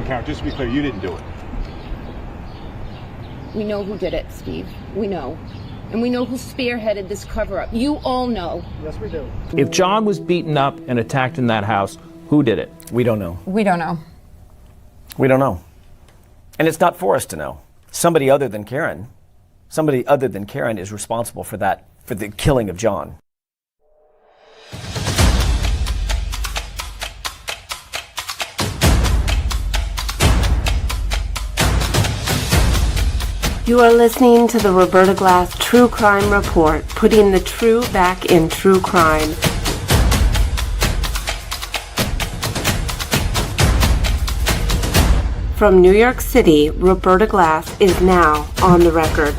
Karen, just to be clear, you didn't do it. We know who did it, Steve. We know. And we know who spearheaded this cover-up. You all know. Yes, we do. If John was beaten up and attacked in that house, who did it? We don't know. We don't know. We don't know. And it's not for us to know. Somebody other than Karen is responsible for that, for the killing of John. You are listening to the Roberta Glass True Crime Report, putting the true back in true crime. From New York City, Roberta Glass is now on the record.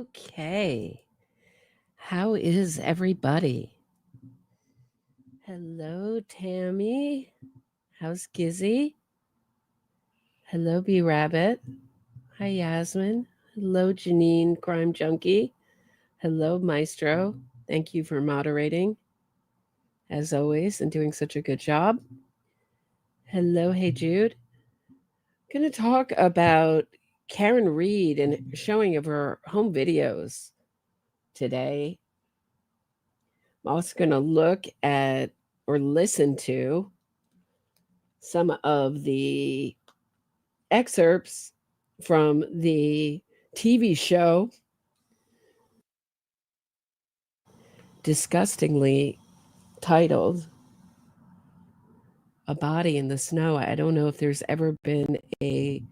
Okay. How is everybody? Hello, Tammie. How's Gizzy? Hello, B Rabbit. Hi, Yasmin. Hello, Janine, Crime Junkie. Hello, Maestro. Thank you for moderating, as always, and doing such a good job. Hello, hey, Jude. I'm going to talk about Karen Reed and showing of her home videos today. I'm also going to look at or listen to some of the excerpts from the TV show disgustingly titled A Body in the Snow. I don't know if there's ever been a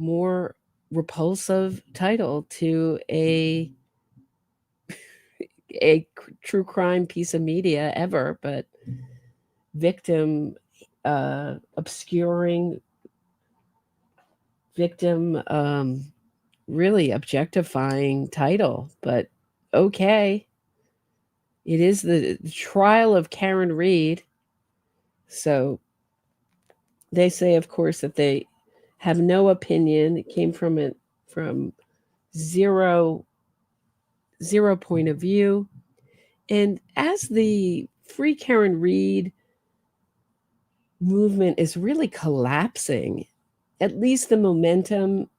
more repulsive title to a true crime piece of media ever, but victim obscuring, victim really objectifying title. But okay, it is the trial of Karen Reed. So they say, of course, that they have no opinion. It came from zero point of view. And as the Free Karen Reed movement is really collapsing, at least the momentum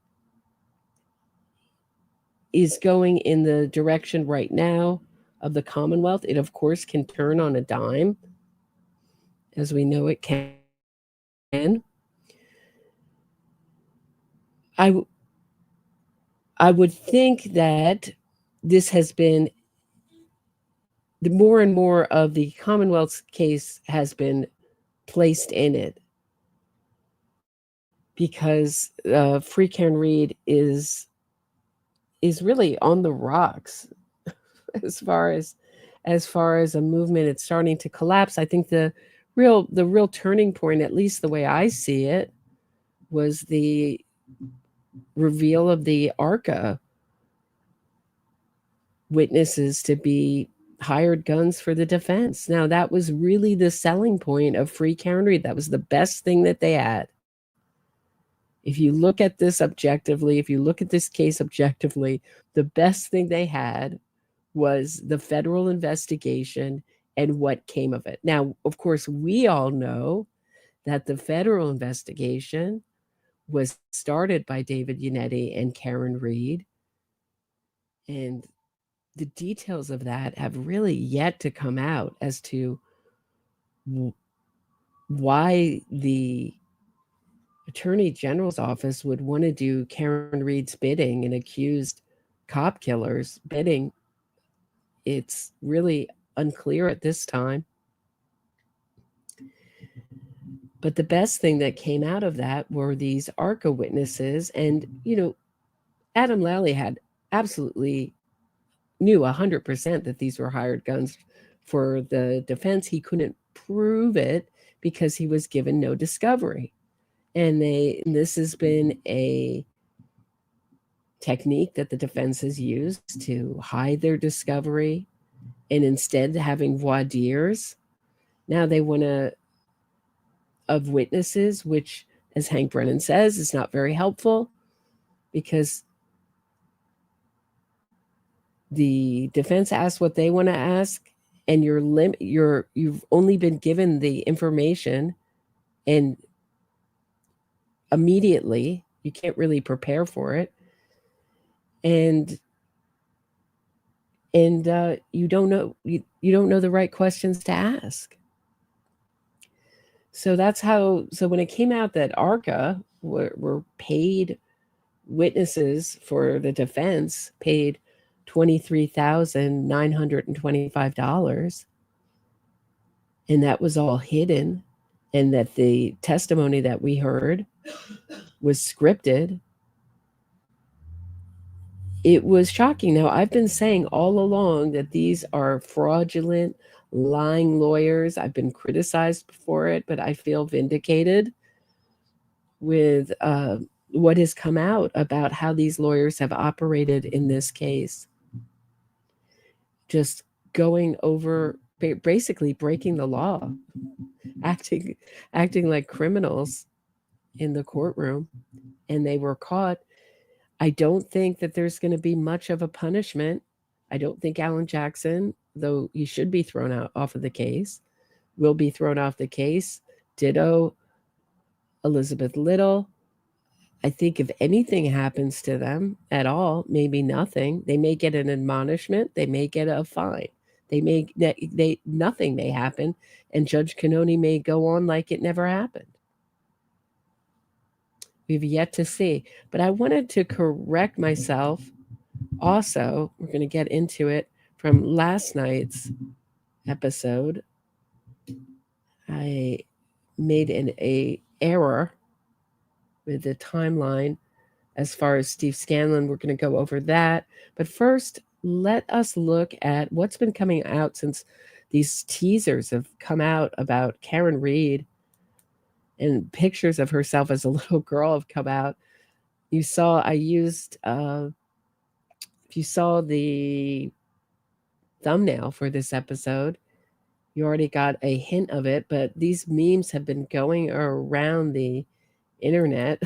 is going in the direction right now of the Commonwealth. It, of course, can turn on a dime, as we know it can. I would think that this has been the more and more of the Commonwealth's case has been placed in it, because Free Karen Reed is really on the rocks as far as a movement. It's starting to collapse. I think the real turning point, at least the way I see it, was the reveal of the ARCA witnesses to be hired guns for the defense. Now, that was really the selling point of Free Karen Reed. That was the best thing that they had. If you look at this objectively, if you look at this case objectively, the best thing they had was the federal investigation and what came of it. Now, of course, we all know that the federal investigation was started by David Yannetti and Karen Reed, and the details of that have really yet to come out as to why the Attorney General's office would want to do Karen Reed's bidding and accused cop killers bidding. It's really unclear at this time. But the best thing that came out of that were these ARCA witnesses. And, Adam Lally had absolutely knew 100% that these were hired guns for the defense. He couldn't prove it because he was given no discovery. And this has been a technique that the defense has used to hide their discovery and instead having voir dires. Now they want to, of witnesses, which, as Hank Brennan says, is not very helpful because the defense asks what they want to ask, and you've only been given the information, and immediately you can't really prepare for it, and you don't know the right questions to ask. So that's how. So when it came out that ARCA were paid witnesses for the defense, paid $23,925, and that was all hidden, and that the testimony that we heard was scripted, it was shocking. Now, I've been saying all along that these are fraudulent, lying lawyers. I've been criticized for it, but I feel vindicated with what has come out about how these lawyers have operated in this case. Just going over, basically breaking the law, acting like criminals in the courtroom, and they were caught. I don't think that there's going to be much of a punishment. I don't think Alan Jackson, though he should be thrown off of the case, will be thrown off the case. Ditto Elizabeth Little. I think if anything happens to them at all, maybe nothing. They may get an admonishment. They may get a fine. Nothing may happen, and Judge Cannone may go on like it never happened. We've yet to see. But I wanted to correct myself. Also, we're going to get into it from last night's episode. I made an error with the timeline as far as Steve Scanlon. We're going to go over that. But first, let us look at what's been coming out since these teasers have come out about Karen Read, and pictures of herself as a little girl have come out. You saw, I used, if you saw the thumbnail for this episode, you already got a hint of it, but these memes have been going around the internet,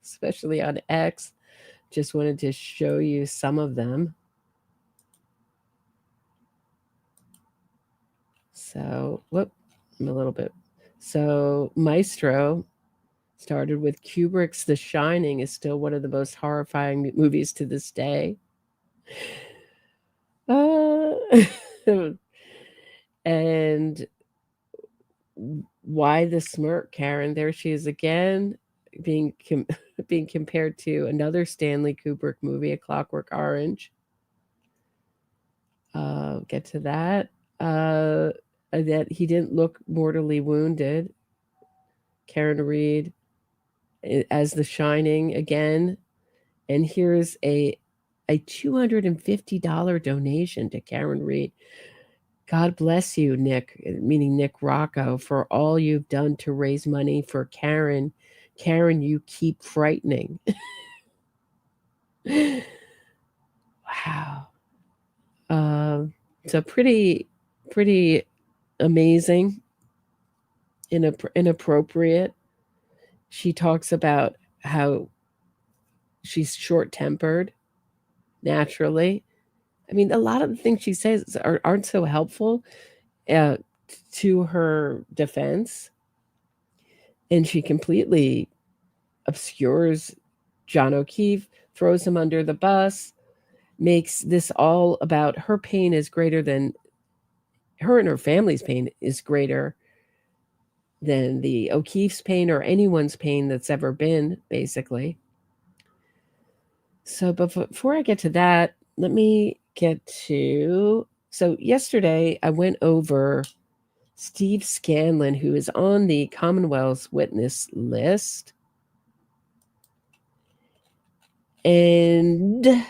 especially on X. Just wanted to show you some of them. So, I'm a little bit. So Maestro started with Kubrick's The Shining is still one of the most horrifying movies to this day. And why the smirk, Karen? There she is again, being compared to another Stanley Kubrick movie, A Clockwork Orange. Get to that. That he didn't look mortally wounded. Karen Read as The Shining again. And here's a $250 donation to Karen Read. God bless you, Nick, meaning Nick Rocco, for all you've done to raise money for Karen. Karen, you keep frightening. Wow. So pretty amazing, inappropriate. She talks about how she's short-tempered naturally. I mean, a lot of the things she says aren't so helpful to her defense, and she completely obscures John O'Keefe, throws him under the bus, makes this all about her pain is greater than her, and her family's pain is greater than the O'Keefe's pain or anyone's pain that's ever been, basically. So, but before I get to that, let me get to, so yesterday I went over Steve Scanlon, who is on the Commonwealth's witness list. And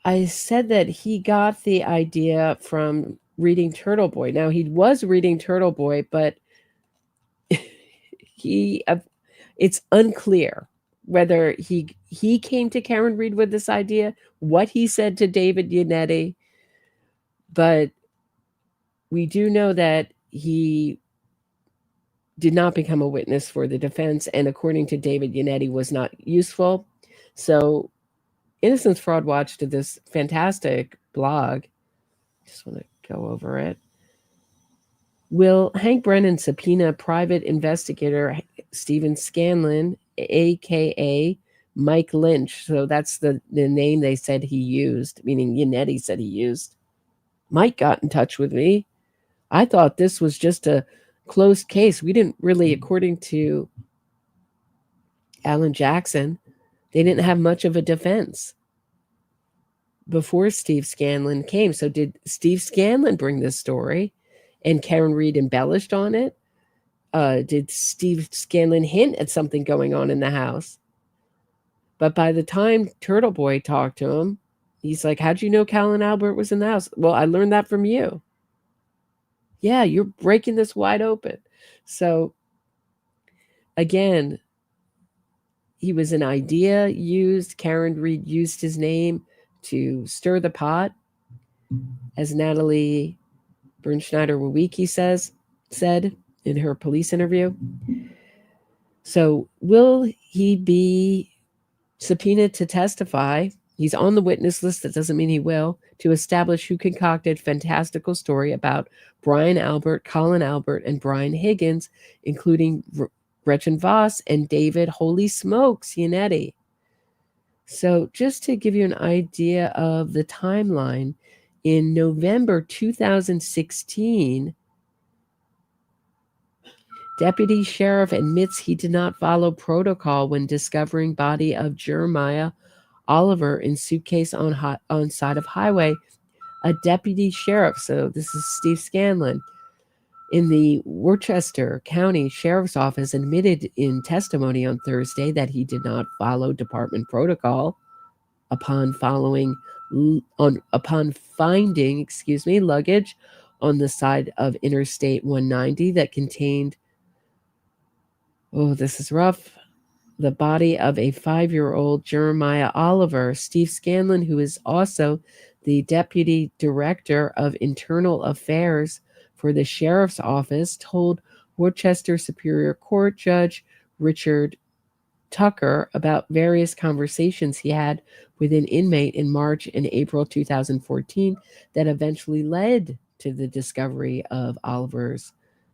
I said that he got the idea from reading Turtle Boy. Now, he was reading Turtle Boy, but it's unclear whether he came to Karen Read with this idea, what he said to David Yannetti, But we do know that he did not become a witness for the defense, and according to David Yannetti, was not useful. So Innocence Fraud Watch did this fantastic blog. Just want to go over it. Will Hank Brennan subpoena private investigator Stephen Scanlon, a.k.a. Mike Lynch? So that's the name they said he used, meaning Yannetti said he used. Mike got in touch with me. I thought this was just a closed case. We didn't really, according to Alan Jackson, they didn't have much of a defense before Steve Scanlon came. So did Steve Scanlon bring this story and Karen Reed embellished on it? Did Steve Scanlon hint at something going on in the house? But by the time Turtle Boy talked to him, he's like, how'd you know Callan Albert was in the house? Well, I learned that from you. Yeah, you're breaking this wide open. So again, he was an idea used. Karen Reed used his name to stir the pot, as Natalie Bernschneider-Wawicki said in her police interview. So will he be subpoenaed to testify? He's on the witness list. That doesn't mean he will. To establish who concocted fantastical story about Brian Albert, Colin Albert, and Brian Higgins, including Gretchen Voss and David Holy Smokes Yannetti. So just to give you an idea of the timeline, in November 2016, Deputy Sheriff admits he did not follow protocol when discovering body of Jeremiah Oliver in suitcase on side of highway. A deputy sheriff, so this is Steve Scanlon, in the Worcester County Sheriff's Office admitted in testimony on Thursday that he did not follow department protocol upon finding luggage on the side of Interstate 190 that contained, oh, this is rough, the body of a 5-year-old Jeremiah Oliver. Steve Scanlon, who is also the Deputy Director of Internal Affairs for the Sheriff's Office, told Worcester Superior Court Judge Richard Tucker about various conversations he had with an inmate in March and April 2014 that eventually led to the discovery of Oliver's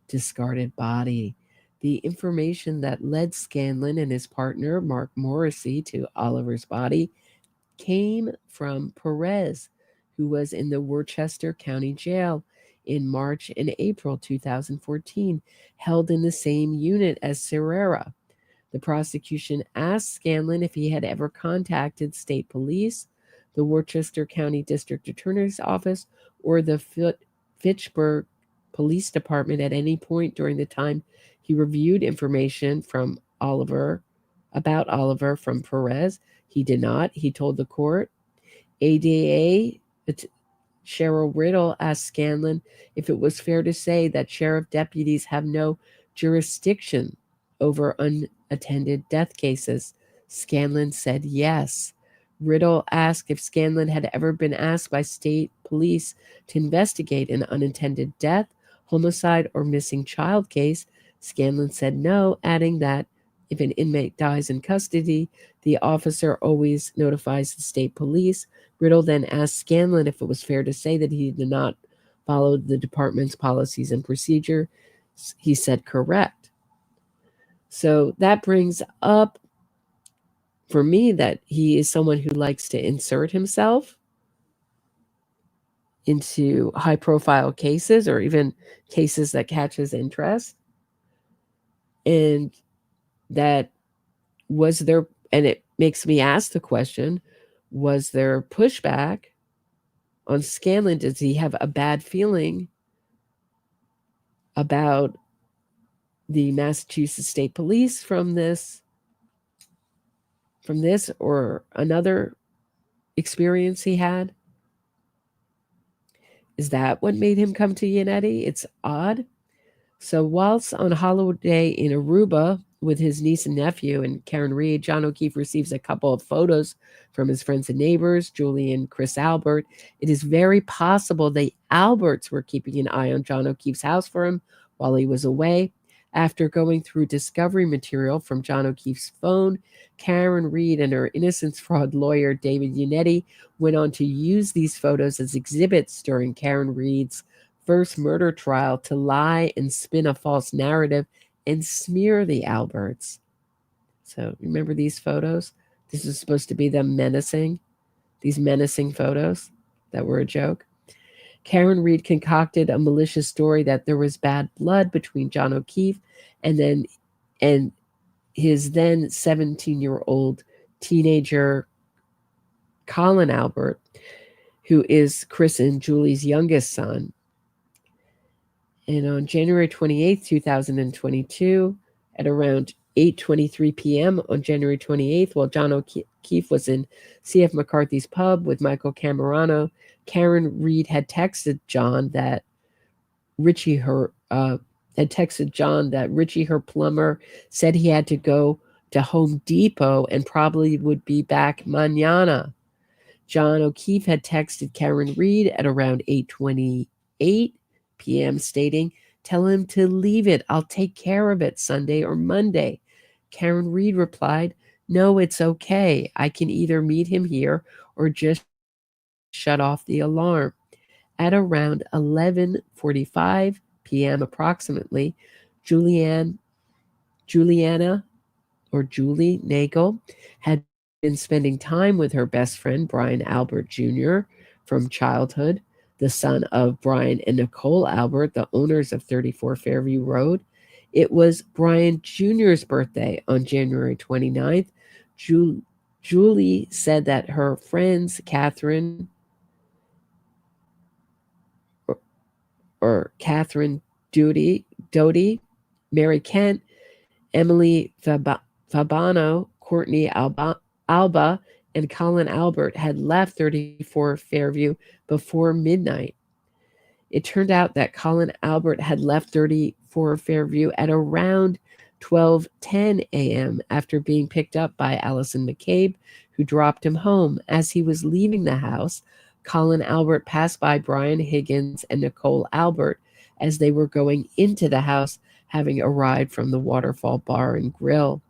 discarded body. The information that led Scanlon and his partner, Mark Morrissey, to Oliver's body came from Perez, who was in the Worcester County Jail in March and April 2014, held in the same unit as Serrera. The prosecution asked Scanlon if he had ever contacted state police, the Worcester County District Attorney's Office, or the Fitchburg Police Department at any point during the time he reviewed information from about Oliver from Perez. He did not. He told the court. ADA Cheryl Riddle asked Scanlon if it was fair to say that sheriff deputies have no jurisdiction over unattended death cases. Scanlon said yes. Riddle asked if Scanlon had ever been asked by state police to investigate an unattended death, homicide, or missing child case. Scanlon said no, adding that if an inmate dies in custody, the officer always notifies the state police. Riddle then asked Scanlon if it was fair to say that he did not follow the department's policies and procedure. He said correct. So that brings up for me that he is someone who likes to insert himself into high-profile cases or even cases that catch his interest. And that was there, and it makes me ask the question, was there pushback on Scanlon? Does he have a bad feeling about the Massachusetts State Police from this or another experience he had? Is that what made him come to Yannetti? It's odd. So whilst on holiday in Aruba with his niece and nephew and Karen Reed, John O'Keefe receives a couple of photos from his friends and neighbors, Julie and Chris Albert. It is very possible the Alberts were keeping an eye on John O'Keefe's house for him while he was away. After going through discovery material from John O'Keefe's phone, Karen Reed and her innocence fraud lawyer, David Unetti, went on to use these photos as exhibits during Karen Reed's first murder trial to lie and spin a false narrative and smear the Alberts. So remember these photos? This is supposed to be them menacing, these menacing photos that were a joke. Karen Reed concocted a malicious story that there was bad blood between John O'Keefe and his then 17-year-old teenager Colin Albert, who is Chris and Julie's youngest son. And on January 28th, 2022, at around 8:23 p.m. on January 28th, while John O'Keefe was in C.F. McCarthy's pub with Michael Camerano, Karen Reed had texted John that Richie, her plumber, said he had to go to Home Depot and probably would be back mañana. John O'Keefe had texted Karen Reed at around 8:28 p.m. stating, "Tell him to leave it. I'll take care of it Sunday or Monday." Karen Reed replied, "No, it's okay. I can either meet him here or just shut off the alarm." At around 11:45 p.m. approximately, Julie Nagel had been spending time with her best friend, Brian Albert Jr. from childhood, the son of Brian and Nicole Albert, the owners of 34 Fairview Road. It was Brian Jr.'s birthday on January 29th. Julie said that her friends, Catherine Doty, Mary Kent, Emily Fabano, Courtney Alba, and Colin Albert had left 34 Fairview before midnight. It turned out that Colin Albert had left 34 Fairview at around 12:10 a.m. after being picked up by Allison McCabe, who dropped him home. As he was leaving the house, Colin Albert passed by Brian Higgins and Nicole Albert as they were going into the house, having arrived from the Waterfall Bar and Grill.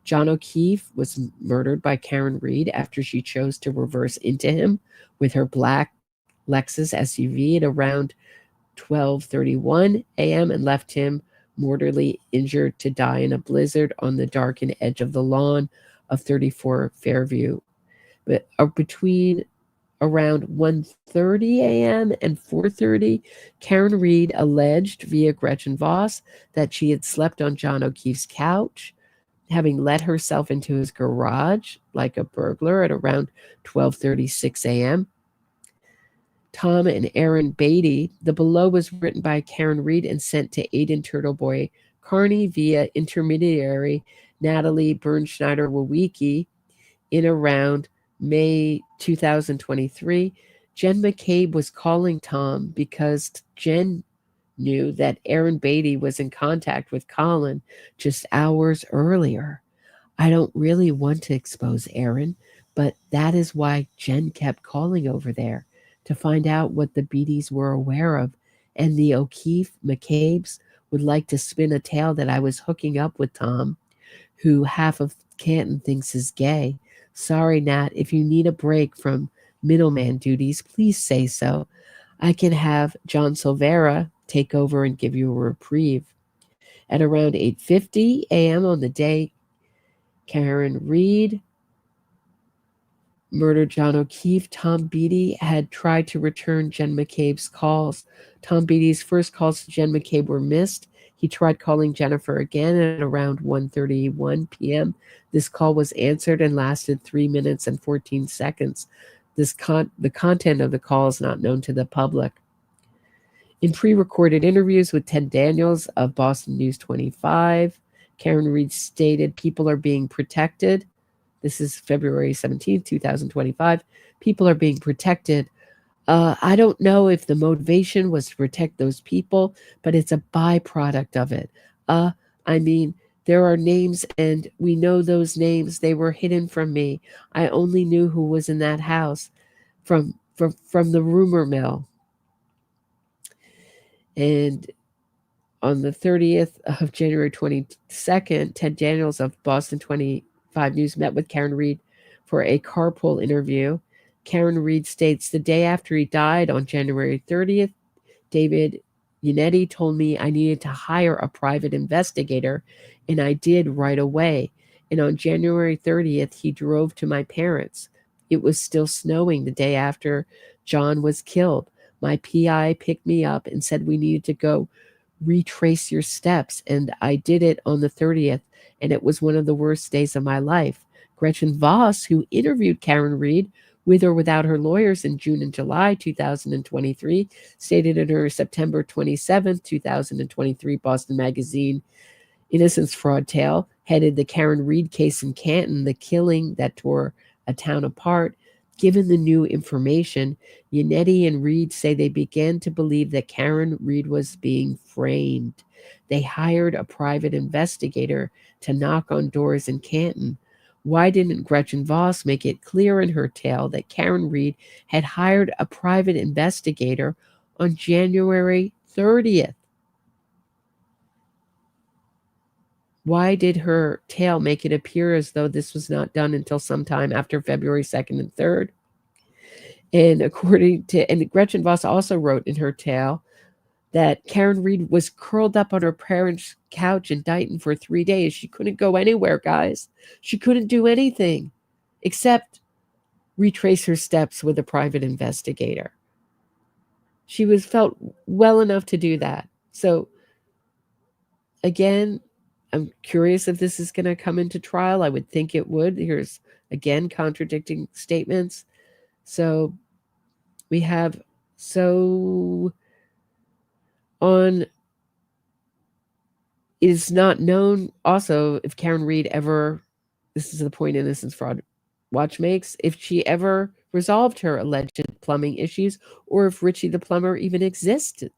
John O'Keefe was murdered by Karen Reed after she chose to reverse into him with her black Lexus SUV at around 12:31 a.m. and left him mortally injured to die in a blizzard on the darkened edge of the lawn of 34 Fairview. But between around 1:30 a.m. and 4:30, Karen Reed alleged via Gretchen Voss that she had slept on John O'Keefe's couch, having let herself into his garage like a burglar at around 12:36 a.m. Tom and Aaron Beatty. The below was written by Karen Reed and sent to Aiden Turtleboy Carney via intermediary Natalie Bernschneider-Wawicki in around May 2023. Jen McCabe was calling Tom because Jen knew that Aaron Beatty was in contact with Colin just hours earlier. I don't really want to expose Aaron, but that is why Jen kept calling over there to find out what the Beattys were aware of, and the O'Keefe McCabes would like to spin a tale that I was hooking up with Tom, who half of Canton thinks is gay. Sorry, Nat, if you need a break from middleman duties, please say so. I can have John Silvera take over and give you a reprieve. At around 8:50 a.m. on the day Karen Reed murdered John O'Keefe, Tom Beatty had tried to return Jen McCabe's calls. Tom Beatty's first calls to Jen McCabe were missed. He tried calling Jennifer again at around 1:31 p.m. This call was answered and lasted 3 minutes and 14 seconds. The content of the call is not known to the public. In pre-recorded interviews with Ted Daniels of Boston News 25, Karen Reed stated, "People are being protected." This is February 17, 2025. "People are being protected. I don't know if the motivation was to protect those people, but it's a byproduct of it. There are names, and we know those names. They were hidden from me. I only knew who was in that house from the rumor mill. And on the 30th of January 22nd, Ted Daniels of Boston 25 News met with Karen Reed for a carpool interview. Karen Reed states, the day after he died on January 30th, David Yannetti told me I needed to hire a private investigator, and I did right away. And on January 30th, he drove to my parents. It was still snowing the day after John was killed. My PI picked me up and said we needed to go retrace your steps, and I did it on the 30th, and it was one of the worst days of my life. Gretchen Voss, who interviewed Karen Reed with or without her lawyers in June and July 2023, stated in her September 27, 2023 Boston Magazine Innocence fraud tale, headed the Karen Reed case in Canton, the killing that tore a town apart. Given the new information, Yannetti and Reed say they began to believe that Karen Reed was being framed. They hired a private investigator to knock on doors in Canton. Why didn't Gretchen Voss make it clear in her tale that Karen Reed had hired a private investigator on January 30th? Why did her tale make it appear as though this was not done until sometime after February 2nd and 3rd? And Gretchen Voss also wrote in her tale that Karen Reed was curled up on her parents' couch in Denton for 3 days. She couldn't go anywhere, guys. She couldn't do anything except retrace her steps with a private investigator. She felt well enough to do that. So, again, I'm curious if this is going to come into trial. I would think it would. Here's, again, contradicting statements. So we have, it is not known also if Karen Reed ever, this is the point Innocence Fraud Watch makes, if she ever resolved her alleged plumbing issues, or if Richie the plumber even existed,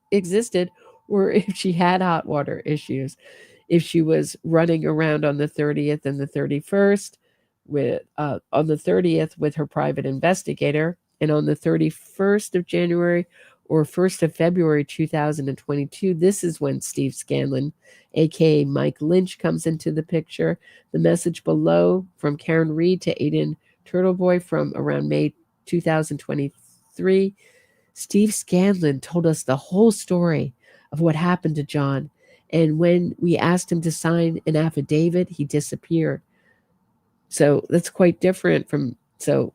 or if she had hot water issues. If she was running around on the 30th and the 31st on the 30th with her private investigator, and on the 31st of January or 1st of February 2022, this is when Steve Scanlon, aka Mike Lynch, comes into the picture. The message below from Karen Reed to Aiden Turtleboy from around May 2023. Steve Scanlon told us the whole story of what happened to John. And when we asked him to sign an affidavit, he disappeared. So that's quite different from, so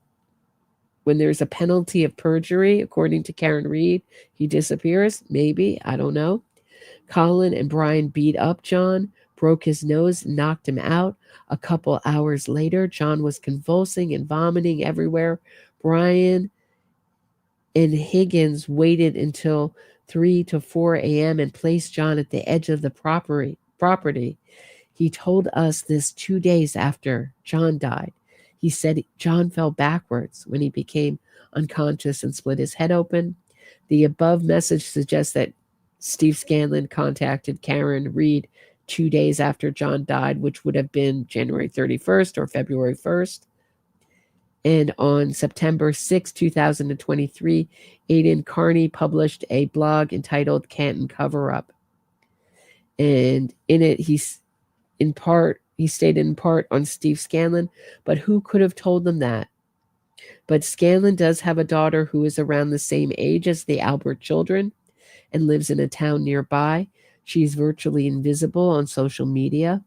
when there's a penalty of perjury, according to Karen Reed, he disappears. Maybe, I don't know. Colin and Brian beat up John, broke his nose, knocked him out. A couple hours later, John was convulsing and vomiting everywhere. Brian and Higgins waited until 3 to 4 a.m. and placed John at the edge of the property. He told us this 2 days after John died. He said John fell backwards when he became unconscious and split his head open. The above message suggests that Steve Scanlon contacted Karen Reed 2 days after John died, which would have been January 31st or February 1st. And on September 6, 2023, Aidan Carney published a blog entitled Canton Cover-Up. And in it, he stated in part on Steve Scanlon, but who could have told them that? But Scanlon does have a daughter who is around the same age as the Albert children and lives in a town nearby. She's virtually invisible on social media,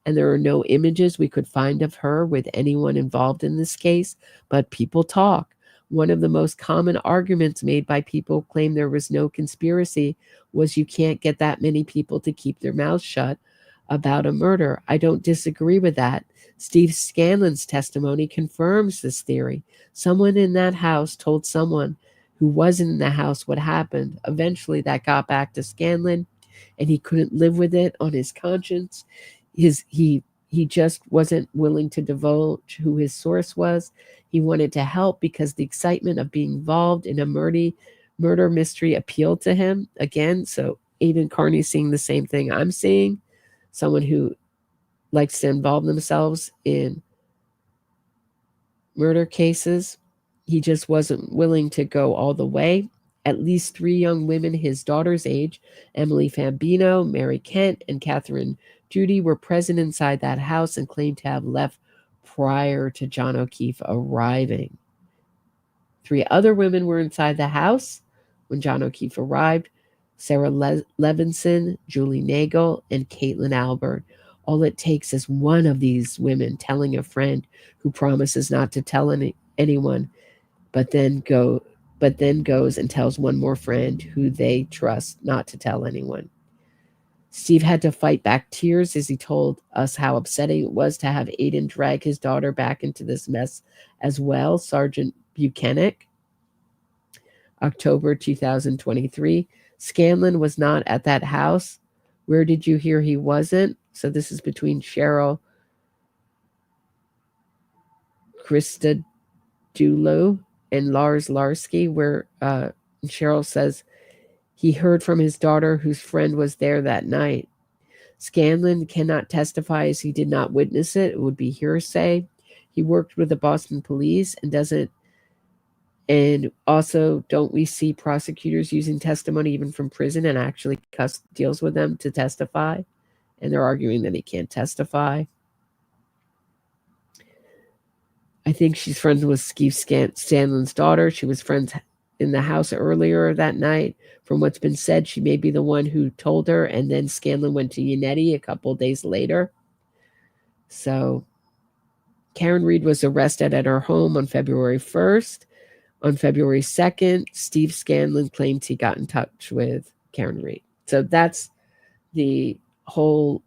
and there are no images we could find of her with anyone involved in this case, but people talk. One of the most common arguments made by people who claim there was no conspiracy was you can't get that many people to keep their mouths shut about a murder. I don't disagree with that. Steve Scanlon's testimony confirms this theory. Someone in that house told someone who wasn't in the house what happened. Eventually that got back to Scanlon, and he couldn't live with it on his conscience. He just wasn't willing to divulge who his source was. He wanted to help because the excitement of being involved in a murder mystery appealed to him. Again, so Aidan Carney's seeing the same thing I'm seeing. Someone who likes to involve themselves in murder cases. He just wasn't willing to go all the way. At least 3 young women his daughter's age, Emily Fambino, Mary Kent, and Catherine Judy, were present inside that house and claimed to have left prior to John O'Keefe arriving. 3 other women were inside the house when John O'Keefe arrived: Sarah Levinson, Julie Nagel, and Caitlin Albert. All it takes is one of these women telling a friend who promises not to tell anyone, but then goes and tells one more friend who they trust not to tell anyone. Steve had to fight back tears as he told us how upsetting it was to have Aiden drag his daughter back into this mess as well. Sergeant Buchanan, October 2023. Scanlon was not at that house. Where did you hear he wasn't? So this is between Cheryl Christodoulou and Lars Larsky, where Cheryl says he heard from his daughter whose friend was there that night. Scanlon cannot testify as he did not witness it. It would be hearsay. He worked with the Boston police and also don't we see prosecutors using testimony even from prison and actually deals with them to testify? And they're arguing that he can't testify. I think she's friends with Steve Scanlon's daughter. She was friends in the house earlier that night. From what's been said, she may be the one who told her, and then Scanlon went to Yannetti a couple of days later. So Karen Reed was arrested at her home on February 1st. On February 2nd, Steve Scanlon claimed he got in touch with Karen Reed. So that's the whole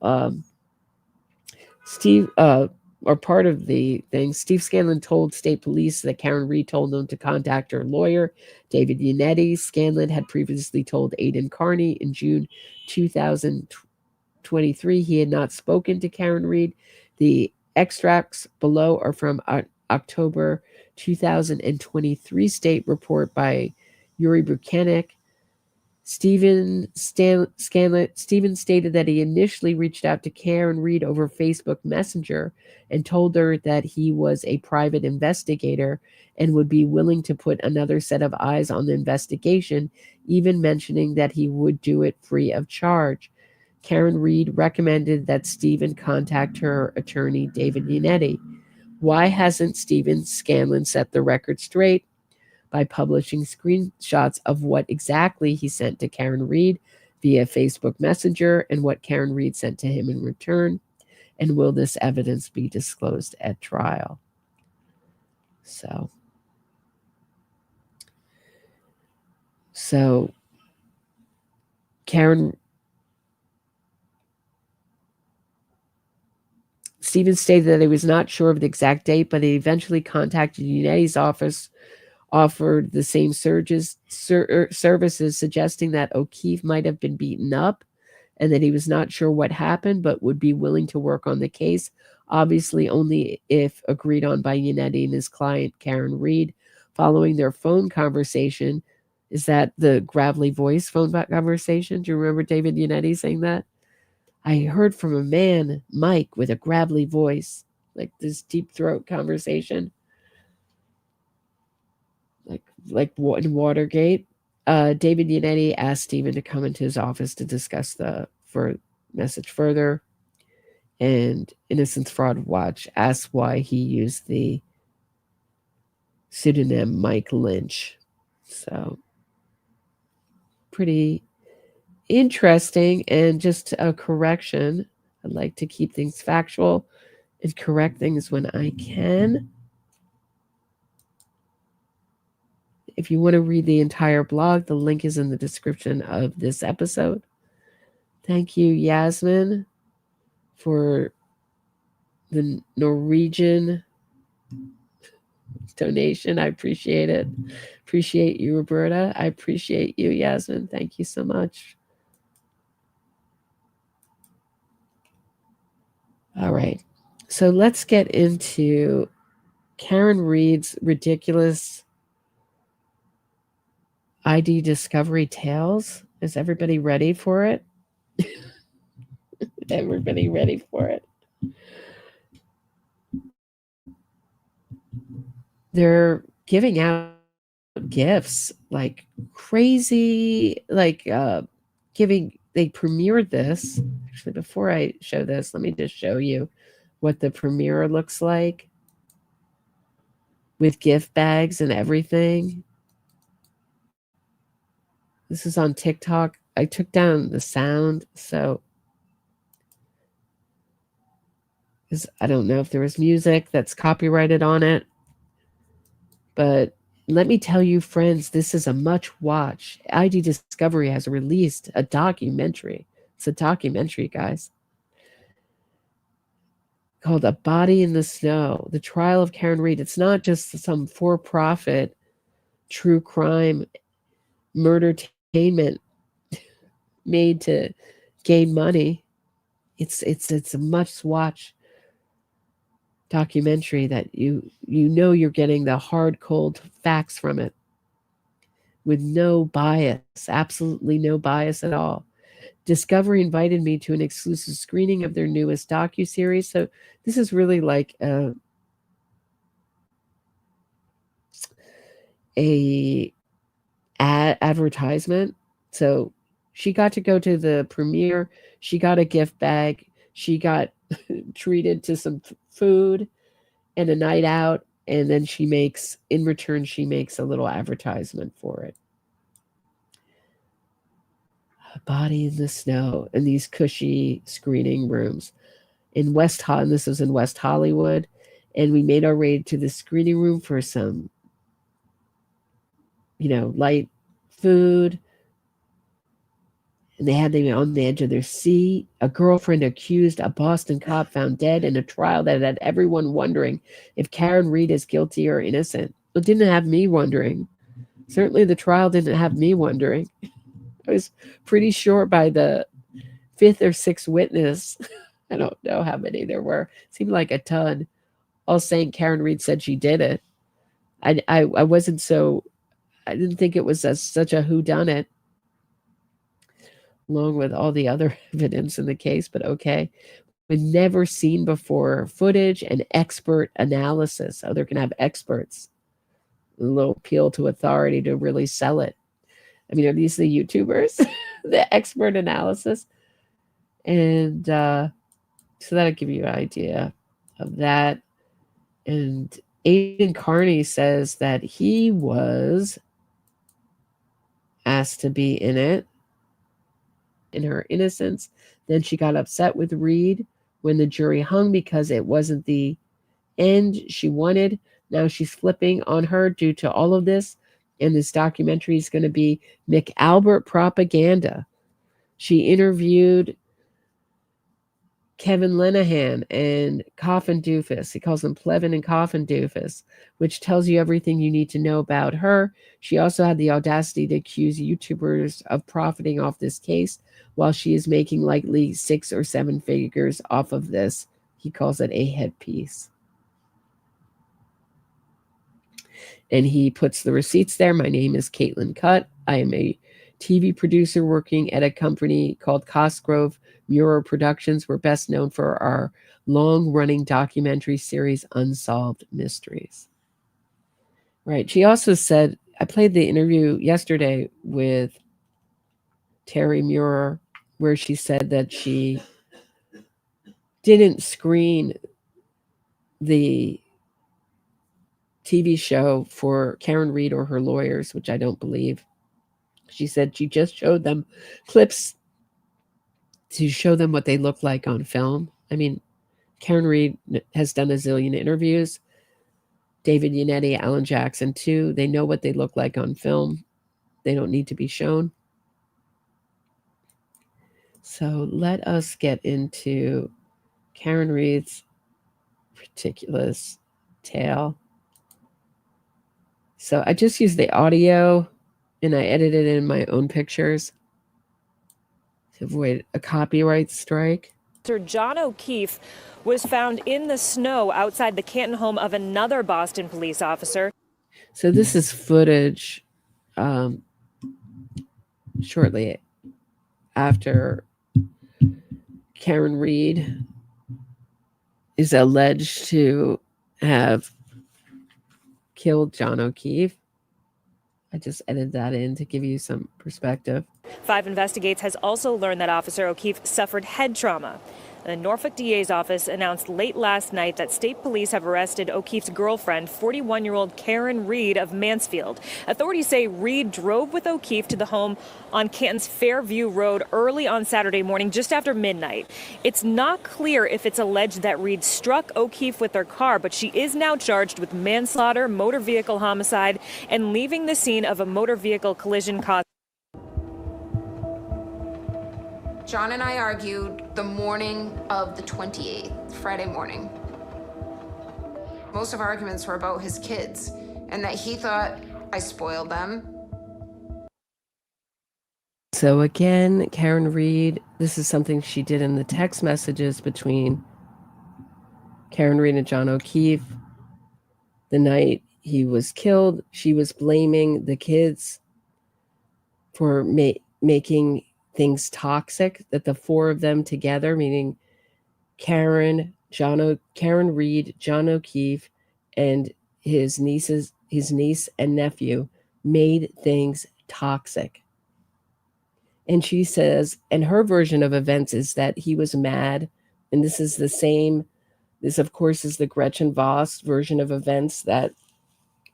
part of the thing. Steve Scanlon told state police that Karen Reed told them to contact her lawyer, David Yannetti. Scanlon had previously told Aiden Carney in June 2023 he had not spoken to Karen Reed. The extracts below are from October 2023 state report by Yuri Buchanan. Stephen stated that he initially reached out to Karen Reed over Facebook Messenger and told her that he was a private investigator and would be willing to put another set of eyes on the investigation, even mentioning that he would do it free of charge. Karen Reed recommended that Stephen contact her attorney, David Yannetti. Why hasn't Stephen Scanlon set the record straight? By publishing screenshots of what exactly he sent to Karen Reed via Facebook Messenger and what Karen Reed sent to him in return. And will this evidence be disclosed at trial? So Stevens stated that he was not sure of the exact date, but he eventually contacted Yannetti's office, offered the same services, suggesting that O'Keefe might have been beaten up and that he was not sure what happened, but would be willing to work on the case, obviously only if agreed on by Yannetti and his client, Karen Reed. Following their phone conversation, is that the gravelly voice phone conversation? Do you remember David Yannetti saying that? I heard from a man, Mike, with a gravelly voice, like this deep throat conversation. Like in Watergate. David Yannetti asked Stephen to come into his office to discuss the message further. And Innocence Fraud Watch asked why he used the pseudonym Mike Lynch. So, pretty interesting. And just a correction, I'd like to keep things factual and correct things when I can. If you want to read the entire blog, the link is in the description of this episode. Thank you, Yasmin, for the Norwegian donation. I appreciate it. Appreciate you, Roberta. I appreciate you, Yasmin. Thank you so much. All right. So let's get into Karen Reed's ridiculous ID discovery tales. Is everybody ready for it? Everybody ready for it? They're giving out gifts like crazy, like they premiered this. Actually, before I show this, let me just show you what the premiere looks like with gift bags and everything. This is on TikTok. I took down the sound, so I don't know if there was music that's copyrighted on it. But let me tell you, friends, this is a much watch. ID Discovery has released a documentary. It's a documentary, guys, called A Body in the Snow, the trial of Karen Read. It's not just some for-profit true crime murdertainment made to gain money. It's a must-watch documentary that you know you're getting the hard, cold facts from it with no bias, absolutely no bias at all. Discovery invited me to an exclusive screening of their newest docuseries. So this is really like a advertisement. So she got to go to the premiere. She got a gift bag. She got treated to some food and a night out. And then in return, she makes a little advertisement for it. A Body in the Snow in these cushy screening rooms in West Hollywood. This was in West Hollywood. And we made our way to the screening room for some, light food. And they had them on the edge of their seat. A girlfriend accused a Boston cop found dead in a trial that had everyone wondering if Karen Read is guilty or innocent. It didn't have me wondering. Certainly the trial didn't have me wondering. I was pretty sure by the fifth or sixth witness, I don't know how many there were, seemed like a ton, all saying Karen Read said she did it. I wasn't so, I didn't think it was such a whodunit, along with all the other evidence in the case, but okay. We've never seen before footage and expert analysis. Oh, they're going to have experts. A little appeal to authority to really sell it. I mean, are these the YouTubers? The expert analysis? And so that'll give you an idea of that. And Aidan Carney says that he was asked to be in it, in her innocence. Then she got upset with Read when the jury hung because it wasn't the end she wanted. Now she's flipping on her due to all of this. And this documentary is going to be McAlbert propaganda. She interviewed Kevin Lenahan and Coffin Doofus. He calls them Plevin and Coffin Doofus, which tells you everything you need to know about her. She also had the audacity to accuse YouTubers of profiting off this case while she is making likely 6 or 7 figures off of this. He calls it a headpiece. And he puts the receipts there. My name is Caitlin Cutt. I am a TV producer working at a company called Cosgrove Muir Productions. We're best known for our long-running documentary series, Unsolved Mysteries. Right. She also said, I played the interview yesterday with Terry Muir, where she said that she didn't screen the TV show for Karen Read or her lawyers, which I don't believe. She said she just showed them clips to show them what they look like on film. I mean, Karen Read has done a zillion interviews. David Yannetti, Alan Jackson too. They know what they look like on film. They don't need to be shown. So let us get into Karen Read's ridiculous tale. So I just used the audio and I edited in my own pictures to avoid a copyright strike. Sir John O'Keefe was found in the snow outside the Canton home of another Boston police officer. So this is footage shortly after Karen Read is alleged to have killed John O'Keefe. I just edited that in to give you some perspective. 5 Investigates has also learned that Officer O'Keefe suffered head trauma. The Norfolk DA's office announced late last night that state police have arrested O'Keefe's girlfriend, 41-year-old Karen Reed of Mansfield. Authorities say Reed drove with O'Keefe to the home on Canton's Fairview Road early on Saturday morning, just after midnight. It's not clear if it's alleged that Reed struck O'Keefe with her car, but she is now charged with manslaughter, motor vehicle homicide, and leaving the scene of a motor vehicle collision caused. John and I argued the morning of the 28th, Friday morning. Most of our arguments were about his kids and that he thought I spoiled them. So again, Karen Reed, this is something she did in the text messages between Karen Reed and John O'Keefe. The night he was killed, she was blaming the kids for making things toxic, that the 4 of them together, meaning Karen Reed, John O'Keefe, and his niece and nephew made things toxic. And she says, and her version of events is that he was mad, and this of course is the Gretchen Voss version of events that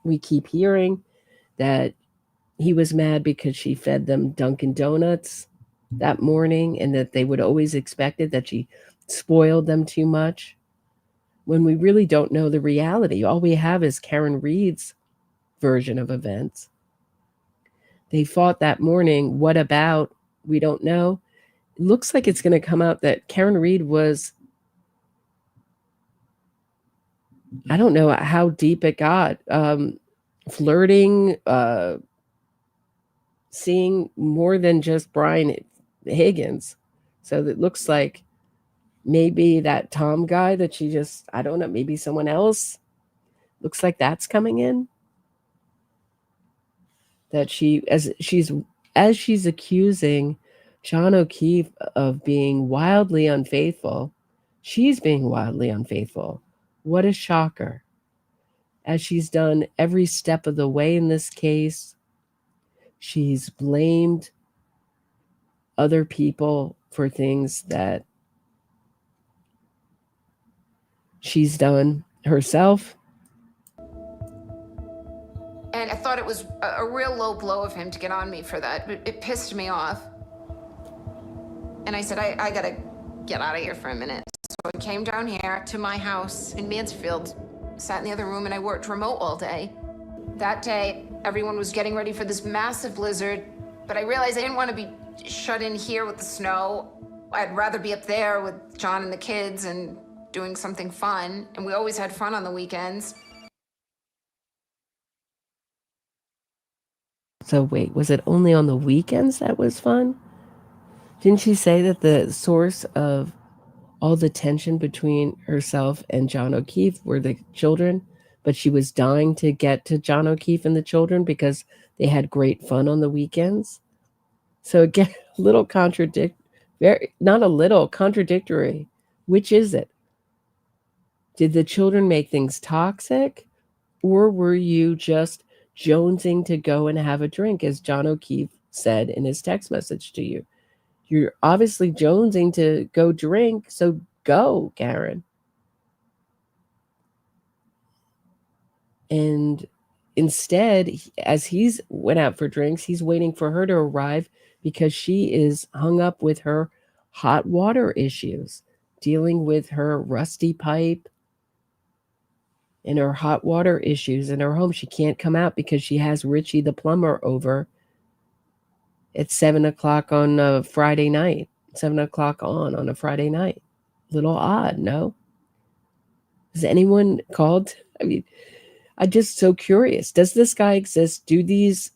we keep hearing, that he was mad because she fed them Dunkin' Donuts that morning and that they would always expect it, that she spoiled them too much, when we really don't know the reality. All we have is Karen Reed's version of events. They fought that morning. What about? We don't know. It looks like it's going to come out that Karen Reed was, I don't know how deep it got, flirting, seeing more than just Brian Higgins. So it looks like maybe that Tom guy that she just, I don't know, maybe someone else. Looks like that's coming in. That as she's accusing John O'Keefe of being wildly unfaithful, she's being wildly unfaithful. What a shocker. As she's done every step of the way in this case, she's blamed other people for things that she's done herself. And I thought it was a real low blow of him to get on me for that. It pissed me off. And I said, I gotta get out of here for a minute. So I came down here to my house in Mansfield, sat in the other room, and I worked remote all day. That day, everyone was getting ready for this massive blizzard, but I realized I didn't want to be shut in here with the snow. I'd rather be up there with John and the kids and doing something fun. And we always had fun on the weekends. So wait, was it only on the weekends that was fun? Didn't she say that the source of all the tension between herself and John O'Keefe were the children, but she was dying to get to John O'Keefe and the children because they had great fun on the weekends? So again, not a little contradictory. Which is it? Did the children make things toxic, or were you just jonesing to go and have a drink, as John O'Keefe said in his text message to you? You're obviously jonesing to go drink, so go, Karen. And instead, as he's went out for drinks, he's waiting for her to arrive because she is hung up with her hot water issues, dealing with her rusty pipe and her hot water issues in her home. She can't come out because she has Richie the plumber over at 7:00 on a Friday night, 7:00 on a Friday night. Little odd, no? Has anyone called? I mean, I'm just so curious. Does this guy exist? Do these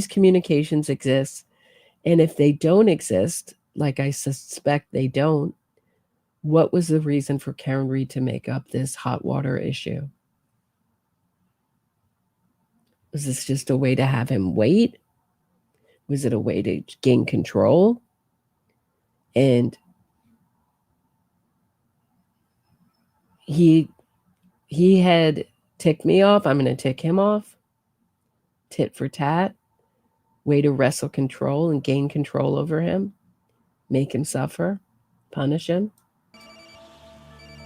communications exist? And if they don't exist, like I suspect they don't, what was the reason for Karen Reed to make up this hot water issue? Was this just a way to have him wait? Was it a way to gain control? And he had ticked me off. I'm going to tick him off. Tit for tat. Way to wrestle control and gain control over him. Make him suffer. Punish him.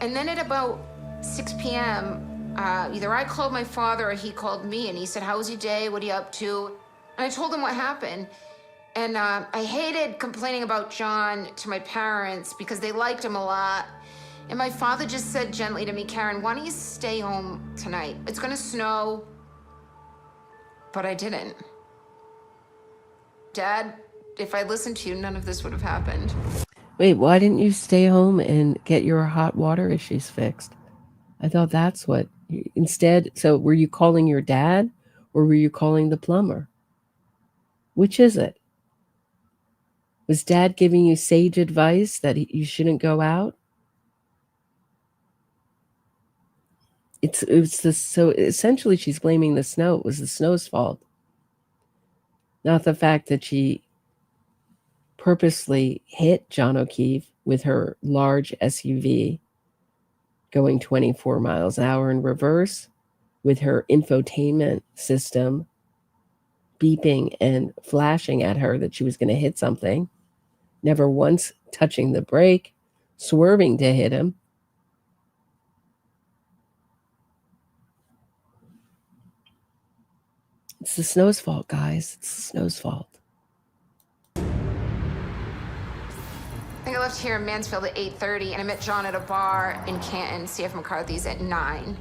And then at about 6 p.m., either I called my father or he called me, and he said, "How was your day? What are you up to?" And I told him what happened. And I hated complaining about John to my parents because they liked him a lot. And my father just said gently to me, "Karen, why don't you stay home tonight? It's gonna snow." But I didn't. Dad, if I listened to you, none of this would have happened. Wait, why didn't you stay home and get your hot water issues fixed? I thought that's what, instead, so were you calling your dad or were you calling the plumber? Which is it? Was Dad giving you sage advice that you shouldn't go out? So essentially she's blaming the snow. It was the snow's fault. Not the fact that she purposely hit John O'Keefe with her large SUV going 24 miles an hour in reverse with her infotainment system beeping and flashing at her that she was going to hit something, never once touching the brake, swerving to hit him. It's the snow's fault, guys. It's the snow's fault. I think I left here in Mansfield at 8:30, and I met John at a bar in Canton, CF McCarthy's, at 9.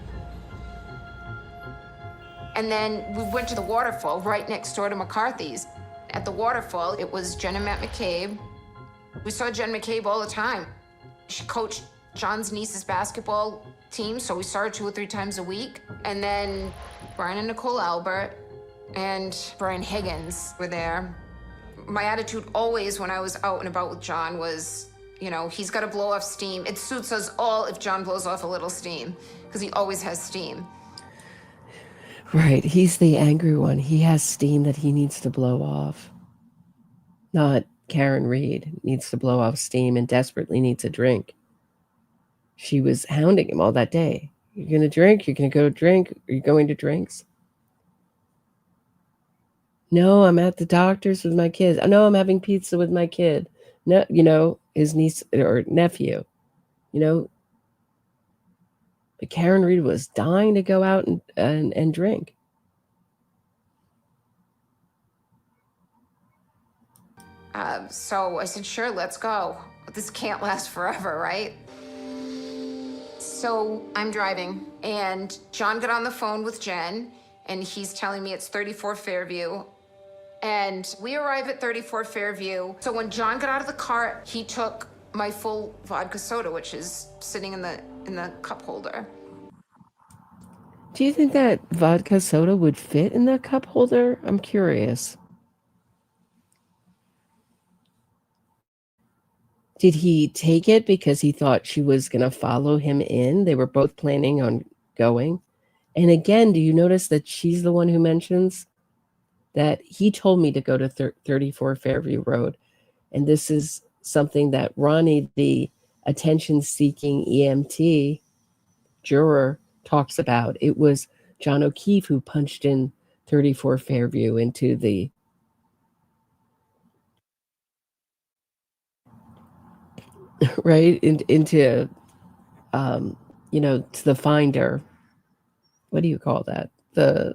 And then we went to the waterfall right next door to McCarthy's. At the waterfall, it was Jen and Matt McCabe. We saw Jen McCabe all the time. She coached John's niece's basketball team, so we saw her 2 or 3 times a week. And then Brian and Nicole Albert and Brian Higgins were there. My attitude always when I was out and about with John was, you know, he's got to blow off steam. It suits us all if John blows off a little steam, because he always has steam. Right. He's the angry one. He has steam that he needs to blow off. Not Karen Reed needs to blow off steam and desperately needs a drink. She was hounding him all that day. You're going to drink? You're going to go drink? Are you going to drinks? No, I'm at the doctor's with my kids. No, I'm having pizza with my kid. No, you know, his niece or nephew, you know. But Karen Reed was dying to go out and drink. So I said, sure, let's go. But this can't last forever, right? So I'm driving, and John got on the phone with Jen, and he's telling me it's 34 Fairview. And we arrive at 34 Fairview. So when John got out of the car, he took my full vodka soda, which is sitting in the cup holder. Do you think that vodka soda would fit in the cup holder? I'm curious. Did he take it because he thought she was going to follow him in? They were both planning on going. And again, do you notice that she's the one who mentions that he told me to go to 34 Fairview Road? And this is something that Ronnie, the attention-seeking EMT juror, talks about. It was John O'Keefe who punched in 34 Fairview into the right into you know, to the finder. What do you call that? The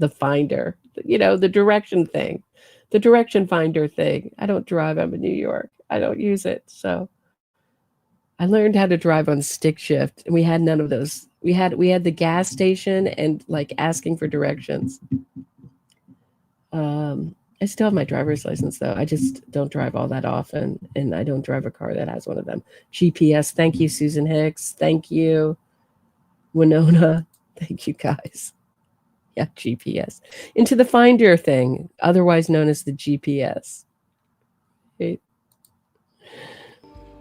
finder, you know, the direction thing, the direction finder thing. I don't drive. I'm in New York. I don't use it. So I learned how to drive on stick shift, and we had none of those. We had the gas station and like asking for directions. I still have my driver's license though. I just don't drive all that often, and I don't drive a car that has one of them. GPS. Thank you, Susan Hicks. Thank you, Winona. Thank you, guys. Yeah, GPS. Into the finder thing, otherwise known as the GPS. Okay.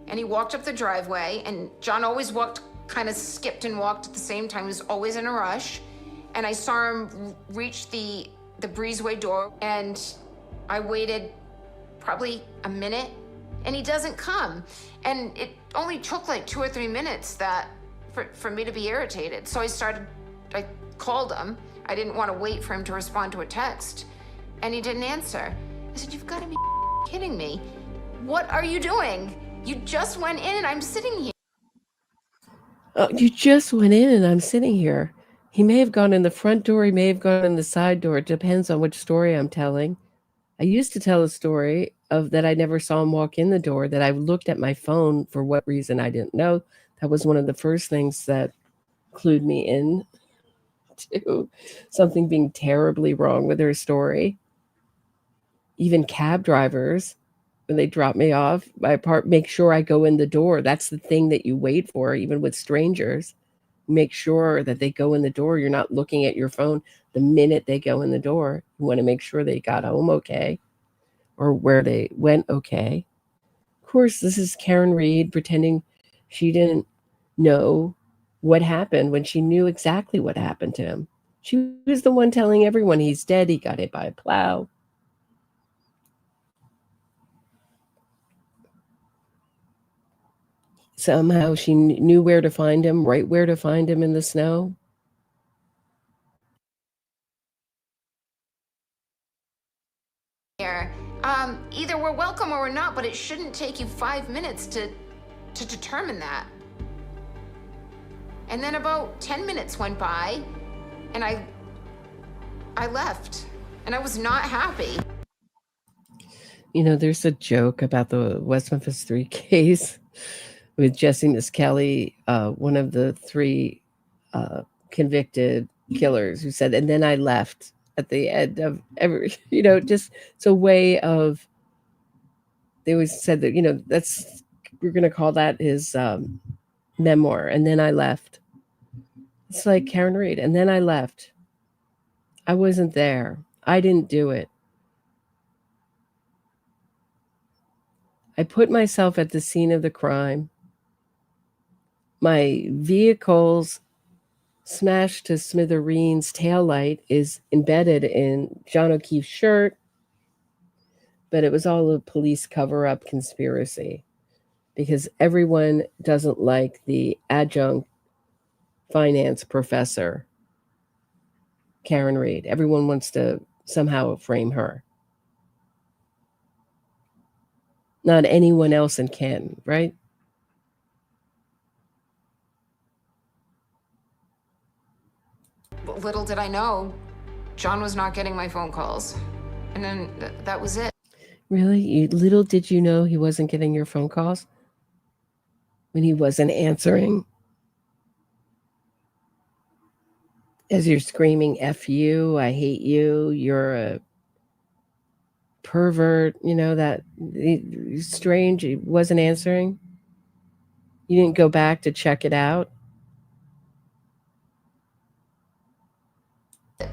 And he walked up the driveway, and John always walked, kind of skipped and walked at the same time. He was always in a rush. And I saw him reach the breezeway door, and I waited probably a minute, and he doesn't come. And it only took like 2 or 3 minutes for me to be irritated. So I called him. I didn't want to wait for him to respond to a text. And he didn't answer. I said, you've got to be kidding me. What are you doing? You just went in and I'm sitting here. Oh, you just went in and I'm sitting here. He may have gone in the front door. He may have gone in the side door. It depends on which story I'm telling. I used to tell a story of that I never saw him walk in the door, that I looked at my phone for what reason I didn't know. That was one of the first things that clued me in to something being terribly wrong with her story. Even cab drivers, when they drop me off my part, make sure I go in the door. That's the thing that you wait for, even with strangers. Make sure that they go in the door. You're not looking at your phone the minute they go in the door. You want to make sure they got home okay, or where they went okay. Of course, this is Karen Reed pretending she didn't know what happened when she knew exactly what happened to him. She was the one telling everyone he's dead. He got hit by a plow. Somehow she knew where to find him, right where to find him in the snow. Here. Either we're welcome or we're not, but it shouldn't take you 5 minutes to determine that. And then about 10 minutes went by, and I left, and I was not happy. You know, there's a joke about the West Memphis 3 case with Jesse Miss Kelly, one of the 3 convicted killers, who said, and then I left at the end of every, just it's a way of, they always said that, we're going to call that his memoir, and then I left. It's like Karen Reed, and then I left. I wasn't there. I didn't do it. I put myself at the scene of the crime. My vehicle's smashed to smithereens taillight is embedded in John O'Keefe's shirt, but it was all a police cover-up conspiracy because everyone doesn't like the adjunct finance professor, Karen Reed. Everyone wants to somehow frame her. Not anyone else in Canton, right? Little did I know, John was not getting my phone calls. And then that was it. Really? Little did you know he wasn't getting your phone calls? When he wasn't answering? As you're screaming, F you, I hate you, you're a pervert, that strange, he wasn't answering. You didn't go back to check it out.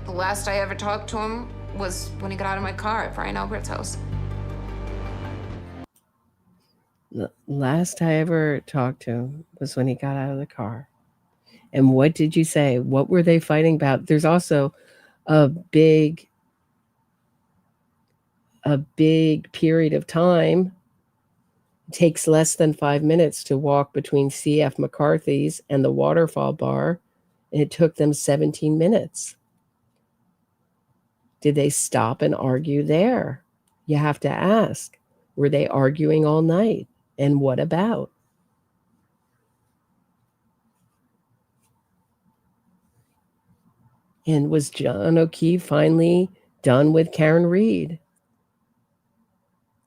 The last I ever talked to him was when he got out of my car at Brian Albert's house. The last I ever talked to him was when he got out of the car. And what did you say? What were they fighting about? There's also a big period of time. It takes less than 5 minutes to walk between C.F. McCarthy's and the Waterfall Bar. And it took them 17 minutes. Did they stop and argue there? You have to ask. Were they arguing all night? And what about? And was John O'Keefe finally done with Karen Reed?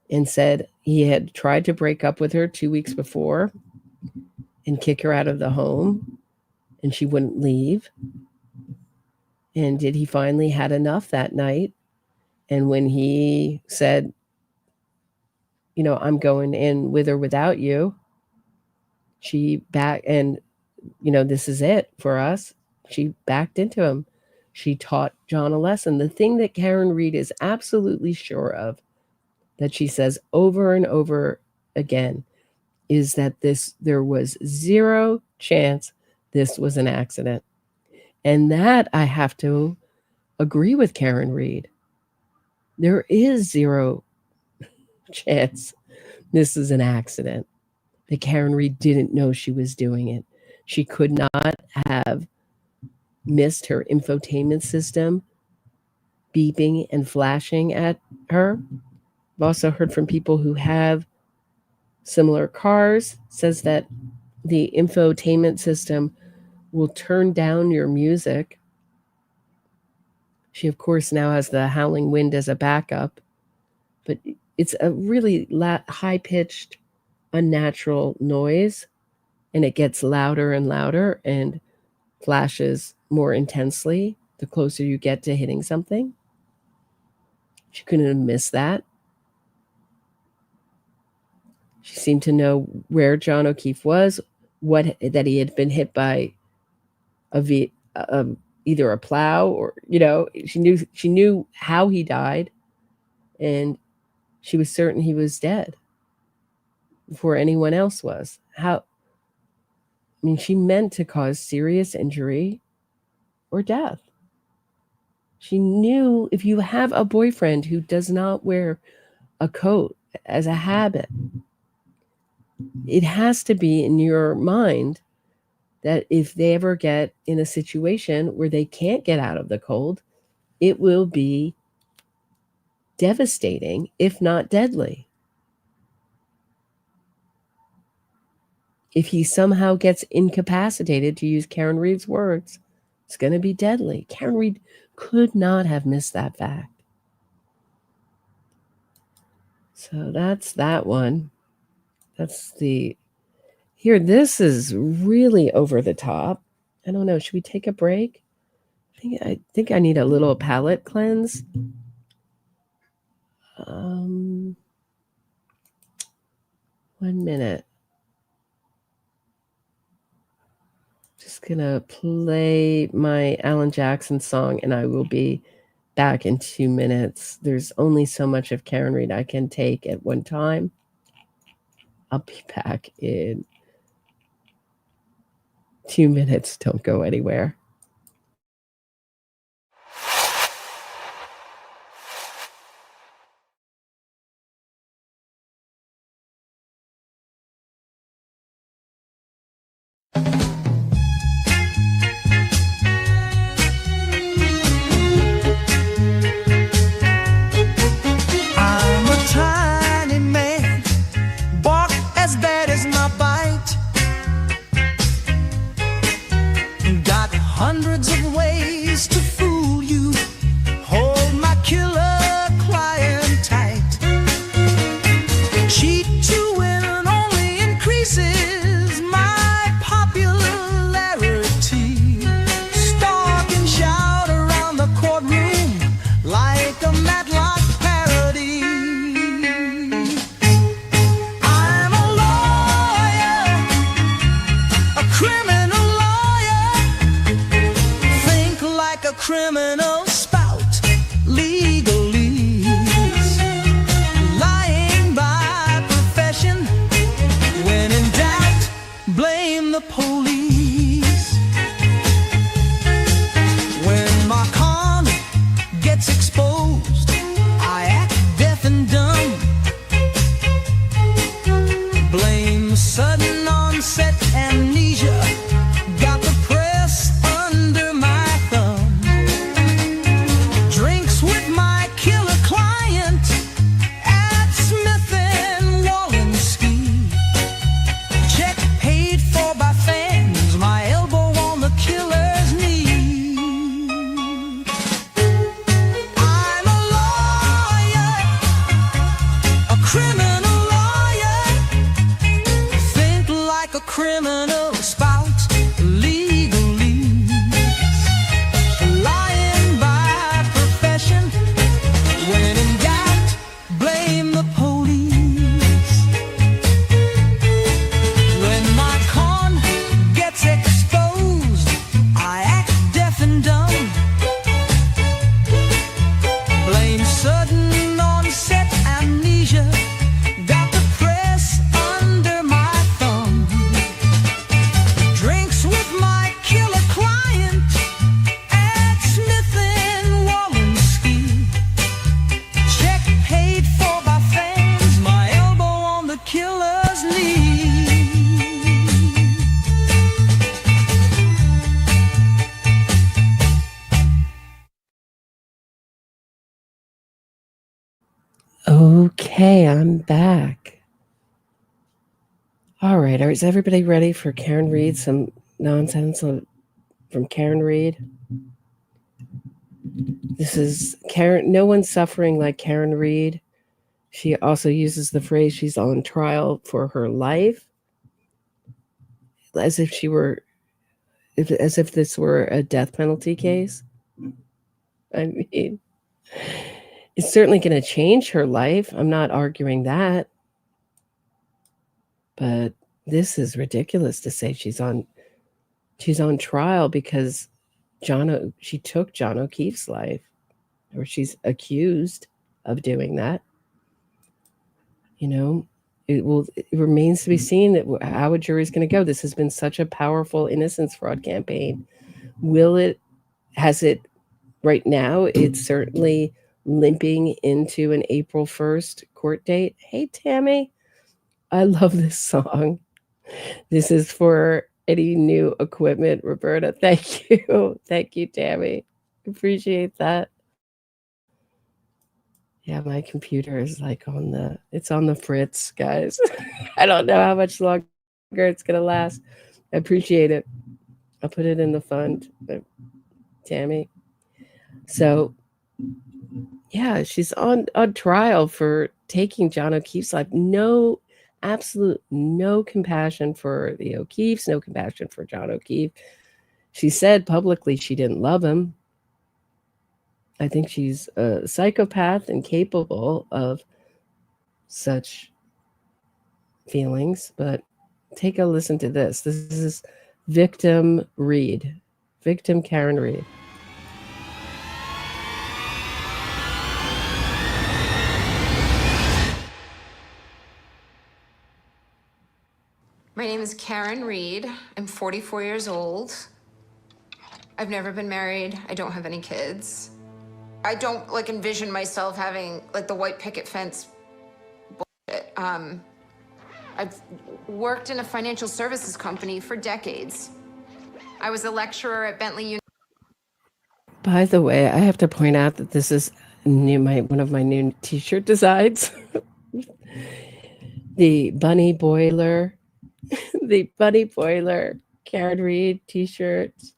And said he had tried to break up with her 2 weeks before and kick her out of the home, and she wouldn't leave. And did he finally had enough that night? And when he said, I'm going in with or without you, she back, and this is it for us. She backed into him. She taught John a lesson. The thing that Karen Reed is absolutely sure of, that she says over and over again, is that there was zero chance this was an accident. And that I have to agree with Karen Reed. There is zero chance this is an accident, that Karen Reed didn't know she was doing it. She could not have missed her infotainment system beeping and flashing at her. I've also heard from people who have similar cars, says that the infotainment system will turn down your music. She, of course, now has the howling wind as a backup, but it's a really high-pitched, unnatural noise, and it gets louder and louder and flashes more intensely the closer you get to hitting something. She couldn't have missed that. She seemed to know where John O'Keefe was, that he had been hit by either a plow or, she knew how he died, and she was certain he was dead before anyone else was. She meant to cause serious injury or death. She knew if you have a boyfriend who does not wear a coat as a habit, it has to be in your mind that if they ever get in a situation where they can't get out of the cold, it will be devastating, if not deadly. If he somehow gets incapacitated, to use Karen Reed's words, it's going to be deadly. Karen Reed could not have missed that fact. So that's that one. That's here, this is really over the top. I don't know. Should we take a break? I think I need a little palate cleanse. 1 minute. Just gonna play my Alan Jackson song, and I will be back in 2 minutes. There's only so much of Karen Reed I can take at one time. I'll be back in 2 minutes. Don't go anywhere. Okay, I'm back. All right, is everybody ready for Karen Reed? Some nonsense from Karen Reed. This is Karen. No one's suffering like Karen Reed. She also uses the phrase she's on trial for her life, as if this were a death penalty case. I mean, it's certainly going to change her life. I'm not arguing that. But this is ridiculous to say she's on trial because she took John O'Keefe's life, or she's accused of doing that. You know, it remains to be seen how a jury's going to go. This has been such a powerful innocence fraud campaign. Has it right now? It's certainly limping into an April 1st court date. Hey, Tammie, I love this song. This is for any new equipment, Roberta. Thank you. Thank you, Tammie. Appreciate that. Yeah, my computer is like it's on the fritz, guys. I don't know how much longer it's going to last. I appreciate it. I'll put it in the fund, Tammie. So, yeah, she's on trial for taking John O'Keefe's life. Absolute no compassion for the O'Keefes, no compassion for John O'Keefe. She said publicly she didn't love him. I think she's a psychopath and capable of such feelings, but take a listen to this. This is victim Karen Reed. My name is Karen Reed. I'm 44 years old. I've never been married. I don't have any kids. I don't envision myself having the white picket fence bullshit. I've worked in a financial services company for decades. I was a lecturer at Bentley University. By the way, I have to point out that this is one of my new t-shirt designs. The bunny boiler Karen Reed t-shirts.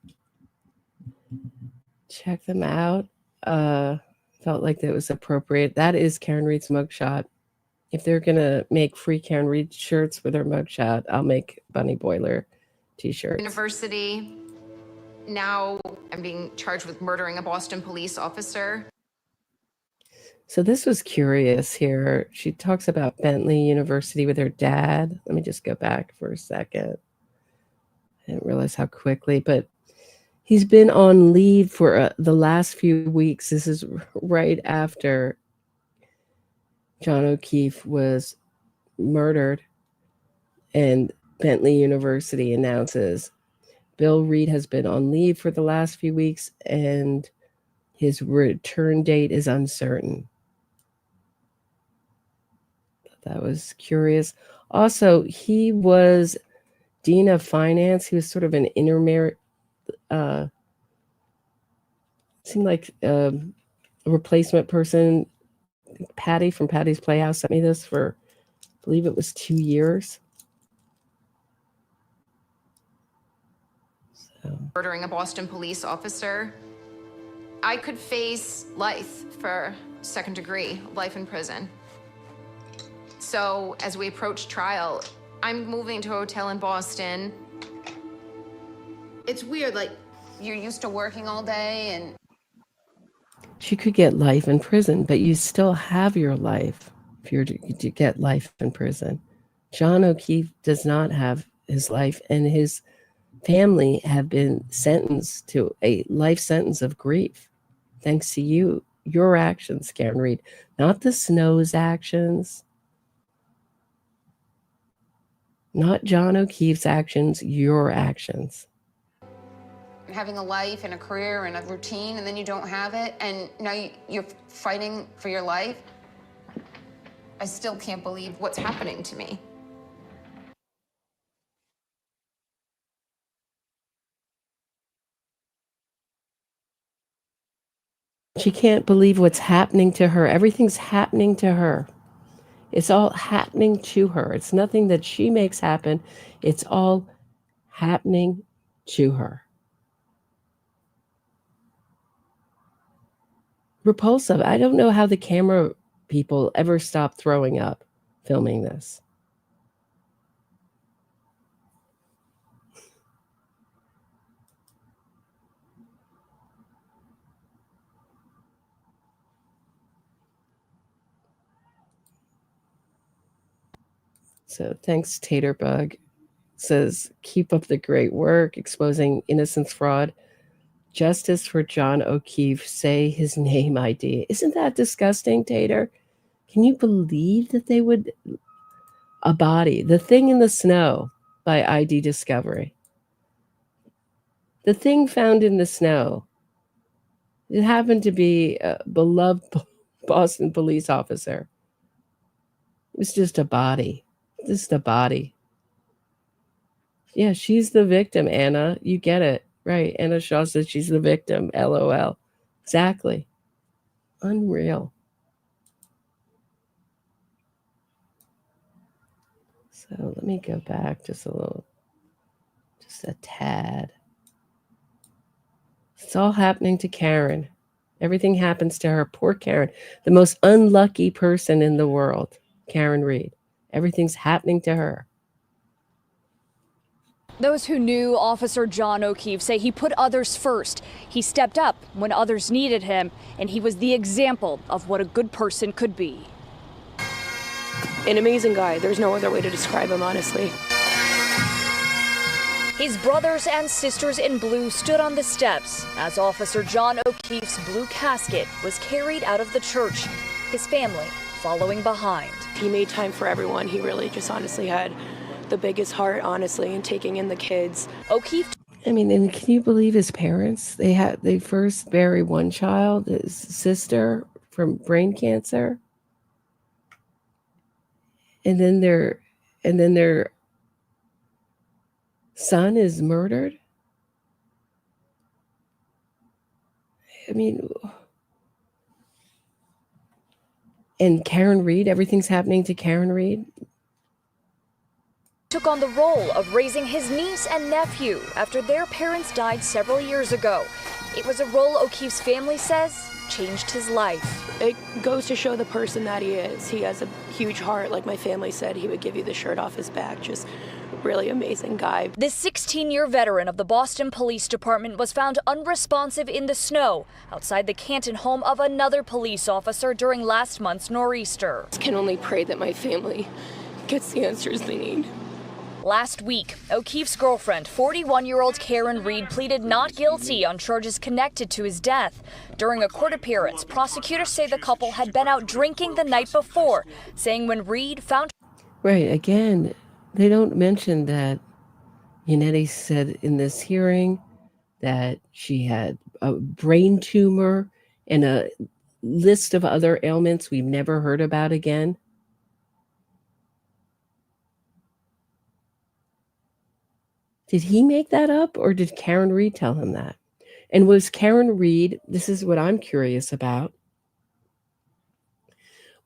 Check them out. Felt like that was appropriate. That is Karen Reed's mugshot. If they're gonna make free Karen Reed shirts with her mugshot, I'll make bunny boiler t-shirts. University. Now I'm being charged with murdering a Boston police officer. So this was curious here. She talks about Bentley University with her dad. Let me just go back for a second. I didn't realize how quickly, but he's been on leave for the last few weeks. This is right after John O'Keefe was murdered, and Bentley University announces Bill Reed has been on leave for the last few weeks, and his return date is uncertain. That was curious. Also, he was dean of finance. He was sort of an intermediate, seemed like a replacement person. Patty from Patty's Playhouse sent me this for, I believe it was 2 years. So. Murdering a Boston police officer. I could face life for second degree, life in prison. So as we approach trial, I'm moving to a hotel in Boston. It's weird, you're used to working all day and... She could get life in prison, but you still have your life if you're to get life in prison. John O'Keefe does not have his life, and his family have been sentenced to a life sentence of grief, thanks to your actions, Karen Reed, not the Snow's actions, not John O'Keefe's actions, your actions. Having a life and a career and a routine, and then you don't have it, and now you're fighting for your life. I still can't believe what's happening to me. She can't believe what's happening to her. Everything's happening to her. It's all happening to her. It's nothing that she makes happen. It's all happening to her. Repulsive. I don't know how the camera people ever stop throwing up filming this. So thanks, Taterbug. Says, keep up the great work, exposing Innocence fraud. Justice for John O'Keefe. Say his name ID. Isn't that disgusting, Tater? Can you believe that they would... A body. The Thing in the Snow by ID Discovery. The thing found in the snow. It happened to be a beloved Boston police officer. It was just a body. Just a body. Yeah, she's the victim, Anna. You get it. Right. Anna Shaw says she's the victim. LOL. Exactly. Unreal. So let me go back just a tad. It's all happening to Karen. Everything happens to her. Poor Karen. The most unlucky person in the world. Karen Reed. Everything's happening to her. Those who knew Officer John O'Keefe say he put others first. He stepped up when others needed him, and he was the example of what a good person could be. An amazing guy. There's no other way to describe him, honestly. His brothers and sisters in blue stood on the steps as Officer John O'Keefe's blue casket was carried out of the church, his family following behind. He made time for everyone. He really just honestly had the biggest heart, honestly, in taking in the kids. O'Keefe. I mean, and can you believe his parents? They first bury one child, his sister, from brain cancer. And then their son is murdered. I mean, and Karen Reed, everything's happening to Karen Reed. Took on the role of raising his niece and nephew after their parents died several years ago. It was a role O'Keefe's family says changed his life. It goes to show the person that he is. He has a huge heart. Like my family said, he would give you the shirt off his back. Just really amazing guy. This 16-year veteran of the Boston Police Department was found unresponsive in the snow outside the Canton home of another police officer during last month's nor'easter. I can only pray that my family gets the answers they need. Last week, O'Keefe's girlfriend, 41-year-old Karen Reed, pleaded not guilty on charges connected to his death. During a court appearance, prosecutors say the couple had been out drinking the night before, saying when Reed found... Right, again, they don't mention that Yannetti said in this hearing that she had a brain tumor and a list of other ailments we've never heard about again. Did he make that up, or did Karen Reed tell him that? And was Karen Reed, this is what I'm curious about,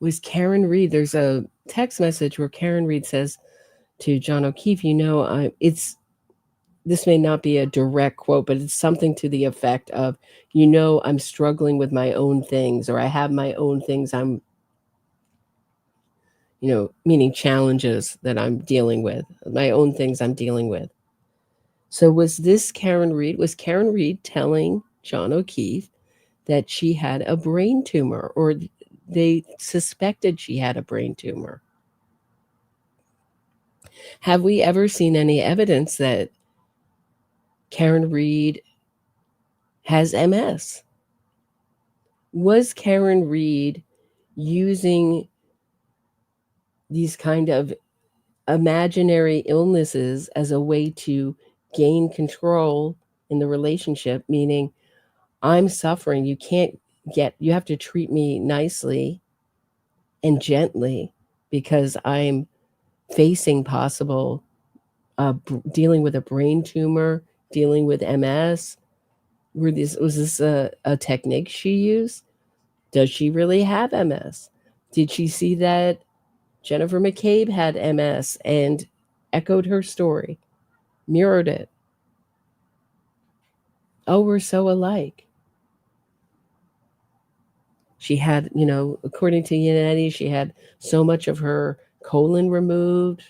was Karen Reed, there's a text message where Karen Reed says to John O'Keefe, this may not be a direct quote, but it's something to the effect of, I'm struggling with my own things, or I have my own things I'm, meaning challenges that I'm dealing with, my own things I'm dealing with. So was this Karen Reed? Was Karen Reed telling John O'Keefe that she had a brain tumor, or they suspected she had a brain tumor? Have we ever seen any evidence that Karen Reed has MS? Was Karen Reed using these kind of imaginary illnesses as a way to gain control in the relationship, meaning I'm suffering, you have to treat me nicely and gently because I'm facing possible dealing with a brain tumor, dealing with MS. Was this a technique she used? Does she really have MS? Did she see that Jennifer McCabe had MS and echoed her story, mirrored it? Oh, we're so alike. She had, according to Yannetti, she had so much of her colon removed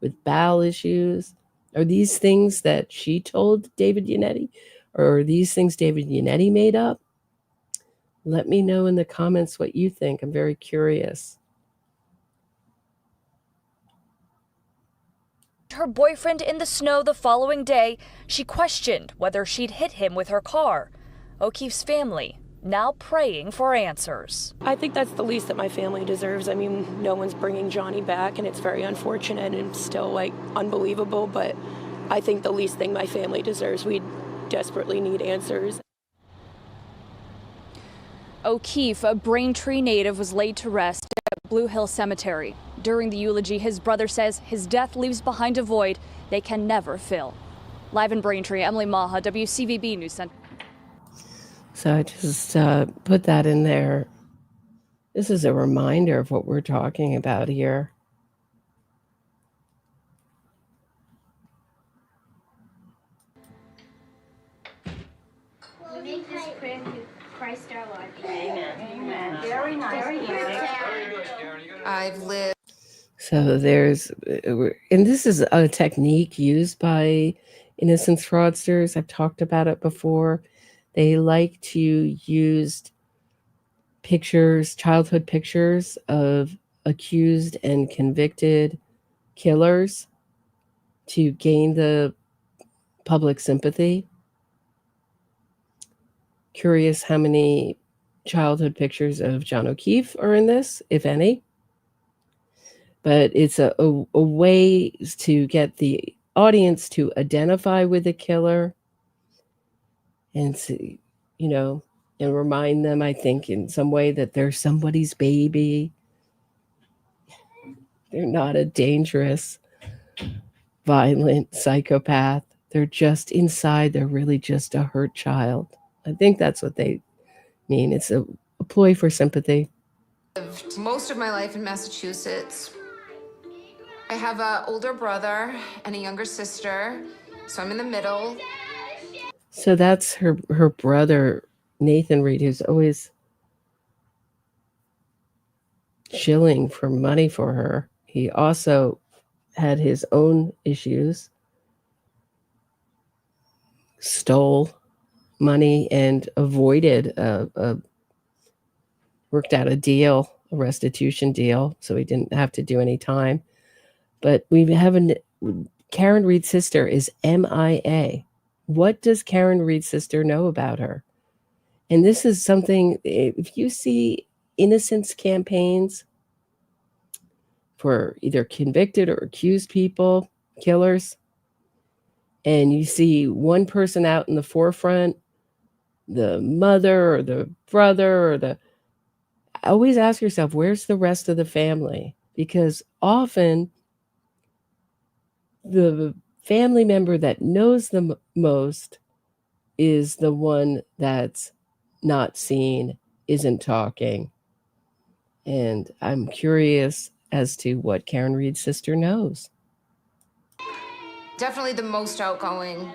with bowel issues. Are these things that she told David Yannetti? Or are these things David Yannetti made up? Let me know in the comments what you think. I'm very curious. Her boyfriend in the snow the following day, she questioned whether she'd hit him with her car. O'Keefe's family now praying for answers. I think that's the least that my family deserves. I mean, no one's bringing Johnny back, and it's very unfortunate and still, unbelievable, but I think the least thing my family deserves. We desperately need answers. O'Keefe, a Braintree native, was laid to rest at Blue Hill Cemetery. During the eulogy, his brother says his death leaves behind a void they can never fill. Live in Braintree, Emily Maha, WCVB News Center. So I just put that in there. This is a reminder of what we're talking about here. Christ our Lord. Amen. Very nice. Very nice. I've lived. So there's, and this is a technique used by innocence fraudsters. I've talked about it before. They like to use pictures, childhood pictures of accused and convicted killers to gain the public sympathy. Curious how many childhood pictures of John O'Keefe are in this, if any. But it's a way to get the audience to identify with the killer and see, and remind them, I think, in some way that they're somebody's baby. They're not a dangerous, violent psychopath. They're just inside. They're really just a hurt child. I think that's what they mean. It's a ploy for sympathy. Lived most of my life in Massachusetts. I have an older brother and a younger sister, so I'm in the middle. So that's her brother, Nathan Reed, who's always shilling for money for her. He also had his own issues, stole money and avoided worked out a restitution deal, so he didn't have to do any time. But we have Karen Reed's sister is MIA. What does Karen Reed's sister know about her? And this is something, if you see innocence campaigns for either convicted or accused people, killers, and you see one person out in the forefront, the mother or the brother or always ask yourself, where's the rest of the family? Because often the family member that knows the most is the one that's not seen, isn't talking. And I'm curious as to what Karen Reed's sister knows. Definitely the most outgoing.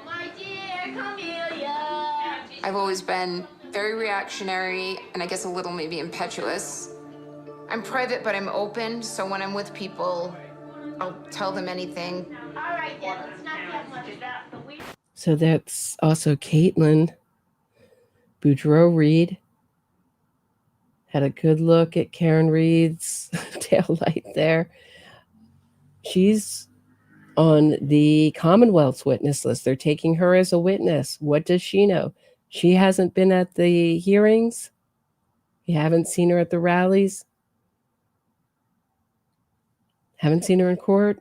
I've always been very reactionary and I guess a little maybe impetuous. I'm private, but I'm open, so when I'm with people, I'll tell them anything. So that's also Caitlin Boudreaux Reed. Had a good look at Karen Reed's tail light there. She's on the Commonwealth's witness list. They're taking her as a witness. What does she know? She hasn't been at the hearings. You haven't seen her at the rallies. Haven't seen her in court.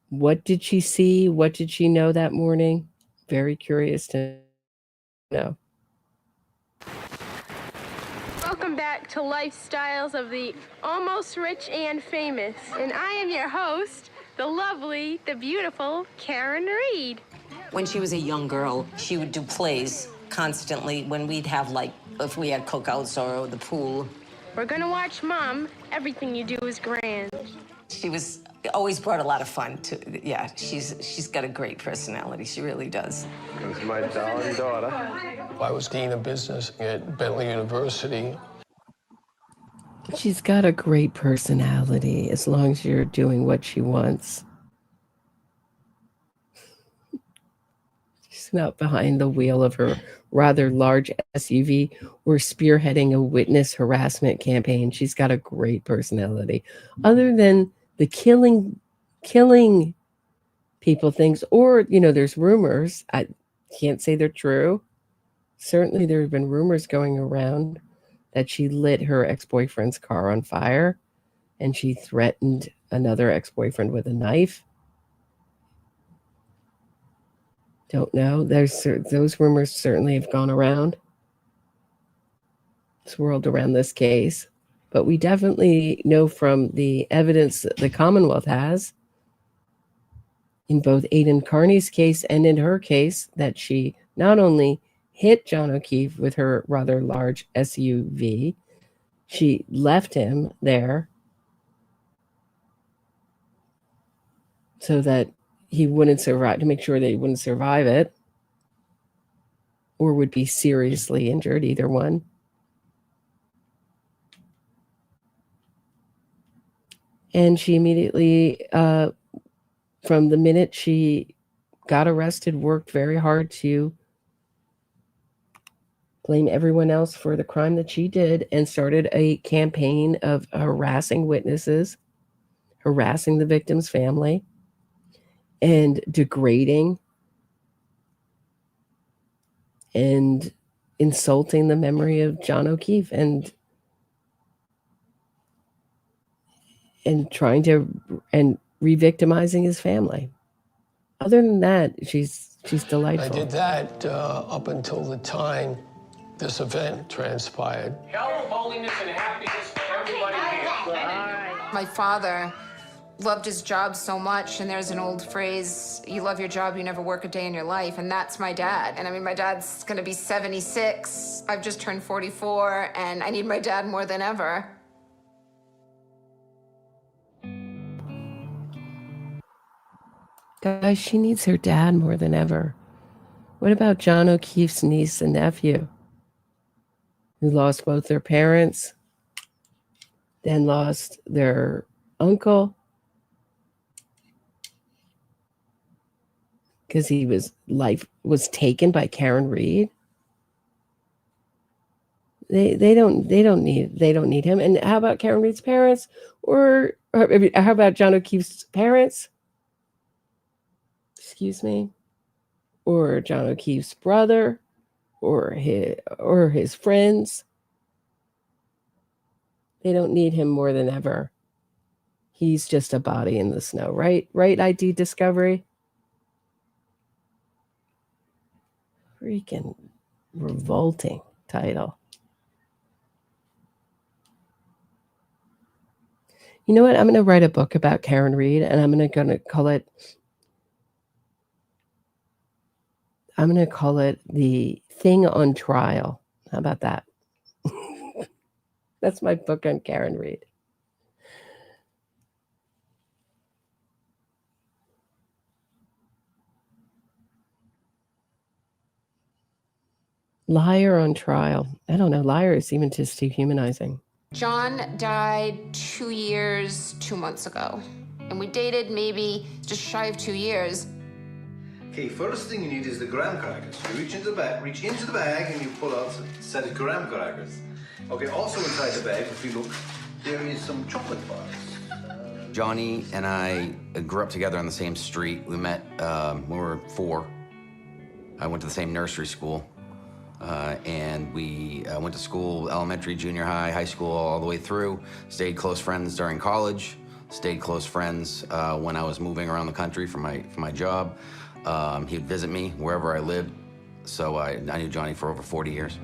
What did she see? What did she know that morning? Very curious to know. Welcome back to Lifestyles of the Almost Rich and Famous. And I am your host, the lovely, the beautiful Karen Reed. When she was a young girl, she would do plays constantly when we'd have like if we had cookouts or the pool. We're gonna watch Mom. Everything you do is grand. She was always brought a lot of fun to. Yeah, she's got a great personality. She really does. This is my darling daughter. I was dean of business at Bentley University. She's got a great personality as long as you're doing what she wants. She's not behind the wheel of her rather large SUV or spearheading a witness harassment campaign. She's got a great personality. Other than the killing people things, or, there's rumors. I can't say they're true. Certainly there have been rumors going around that she lit her ex-boyfriend's car on fire and she threatened another ex-boyfriend with a knife. Don't know. Those rumors certainly have gone around. Swirled around this case. But we definitely know from the evidence that the Commonwealth has in both Aidan Carney's case and in her case that she not only hit John O'Keefe with her rather large SUV, she left him there so that he wouldn't survive, to make sure that he wouldn't survive it or would be seriously injured, either one. And she immediately, from the minute she got arrested, worked very hard to blame everyone else for the crime that she did and started a campaign of harassing witnesses, harassing the victim's family, and degrading and insulting the memory of John O'Keefe and trying to and re-victimizing his family. Other than that, she's delightful. I did that up until the time this event transpired. Health, holiness, and happiness for everybody here. My father loved his job so much, and there's an old phrase, you love your job, you never work a day in your life, and that's my dad. And I mean, my dad's gonna be 76, I've just turned 44, and I need my dad more than ever. Guys, she needs her dad more than ever. What about John O'Keefe's niece and nephew, who lost both their parents, then lost their uncle, because life was taken by Karen Reed? They don't need him. And how about Karen Reed's parents, or how about John O'Keefe's parents? Excuse me, or John O'Keefe's brother, or his friends. They don't need him more than ever. He's just a body in the snow, right? Right, ID Discovery? Freaking revolting title. You know what? I'm going to write a book about Karen Reed, and I'm going to call it The Thing on Trial. How about that? That's my book on Karen Reed. Liar on trial. I don't know. Liar is even just dehumanizing. John died 2 years, 2 months ago. And we dated maybe just shy of 2 years. Okay, first thing you need is the graham crackers. You reach into the bag and you pull out a set of graham crackers. Okay, also inside the bag, if you look, there is some chocolate bars. Johnny and I grew up together on the same street. We met when we were 4. I went to the same nursery school. And we went to school, elementary, junior high, high school, all the way through. Stayed close friends during college. Stayed close friends when I was moving around the country for my job. He'd visit me wherever I lived. So I knew Johnny for over 40 years.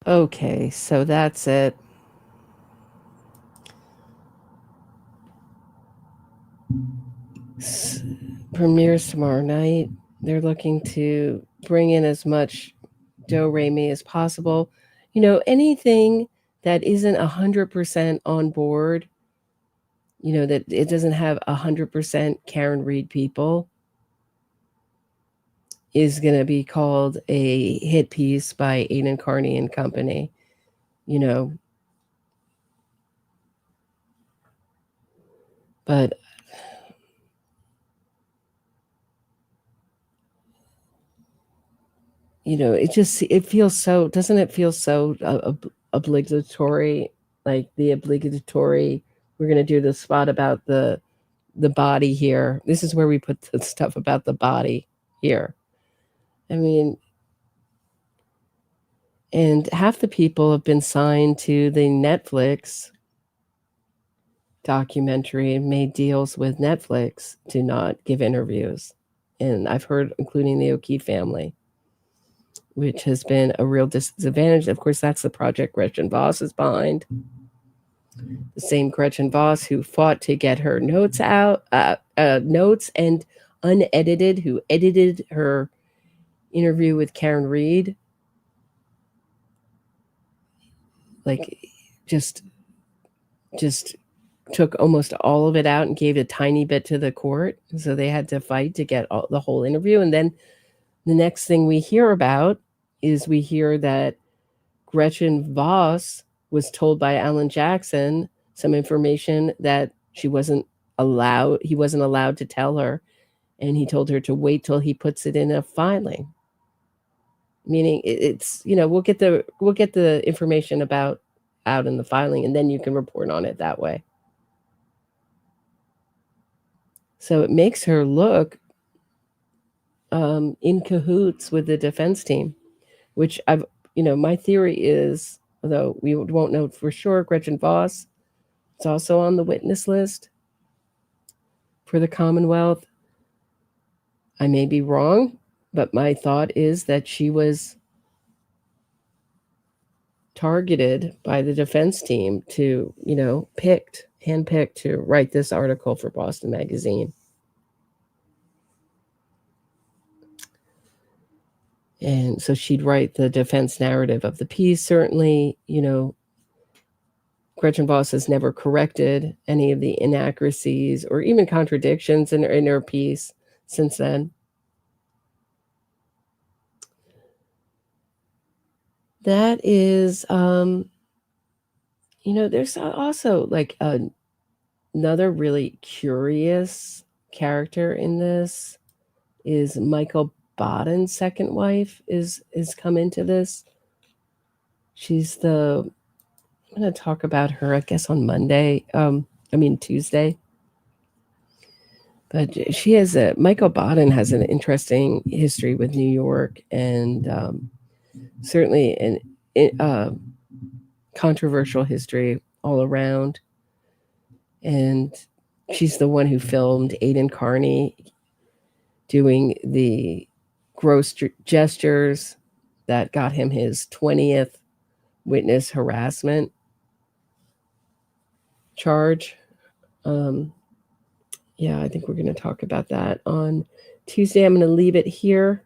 Okay, so that's it. Premieres tomorrow night. They're looking to bring in as much do-re-mi as possible. Anything that isn't 100% on board, that it doesn't have 100% Karen Reed people, is going to be called a hit piece by Aidan Carney and company. But it feels so, doesn't it feel so obligatory, like the obligatory, we're going to do the spot about the body here. This is where we put the stuff about the body here. I mean, and half the people have been signed to the Netflix documentary and made deals with Netflix to not give interviews. And I've heard, including the O'Keefe family, which has been a real disadvantage. Of course, that's the project Gretchen Voss is behind. The same Gretchen Voss who fought to get her notes out, notes and unedited, who edited her interview with Karen Reed. Like, just took almost all of it out and gave a tiny bit to the court. So they had to fight to get the whole interview. And then the next thing we hear about is we hear that Gretchen Voss was told by Alan Jackson some information that he wasn't allowed to tell her. And he told her to wait till he puts it in a filing. Meaning it's, we'll get the information out in the filing, and then you can report on it that way. So it makes her look in cahoots with the defense team, which my theory is, although we won't know for sure, Gretchen Voss is also on the witness list for the Commonwealth. I may be wrong, but my thought is that she was targeted by the defense team to, handpicked to write this article for Boston Magazine. And so she'd write the defense narrative of the piece. Certainly, Gretchen Voss has never corrected any of the inaccuracies or even contradictions in her piece since then. That is, there's also like another really curious character in this is Michael Baden's second wife is come into this. I'm going to talk about her, I guess, on Tuesday. But Michael Baden has an interesting history with New York and certainly an controversial history all around. And she's the one who filmed Aidan Carney doing the gross gestures that got him his 20th witness harassment charge. I think we're going to talk about that on Tuesday. I'm going to leave it here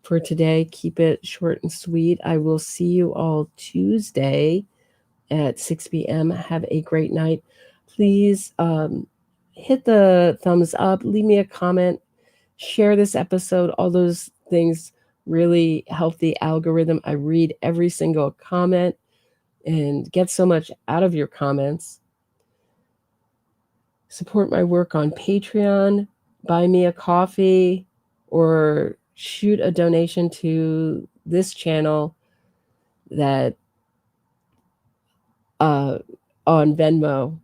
for today. Keep it short and sweet. I will see you all Tuesday at 6 p.m. Have a great night. Please hit the thumbs up, leave me a comment, share this episode. All those things really help the algorithm. I read every single comment and get so much out of your comments. Support my work on Patreon, buy me a coffee, or shoot a donation to this channel that on Venmo.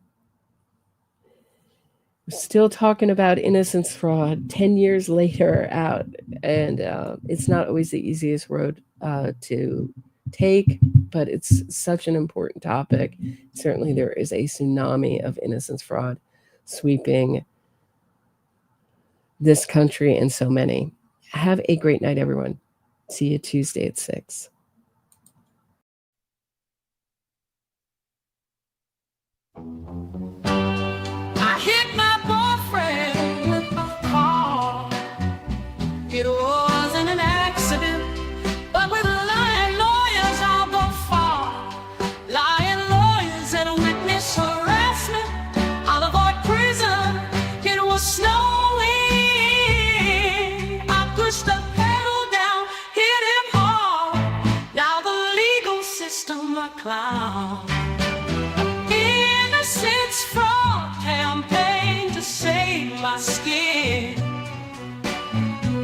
We're still talking about innocence fraud 10 years later out, and it's not always the easiest road to take, but it's such an important topic. Certainly there is a tsunami of innocence fraud sweeping this country and so many. Have a great night, everyone. See you Tuesday at 6. I hit my boyfriend with a car. It wasn't an accident. my clown. Innocence fraud campaign to save my skin.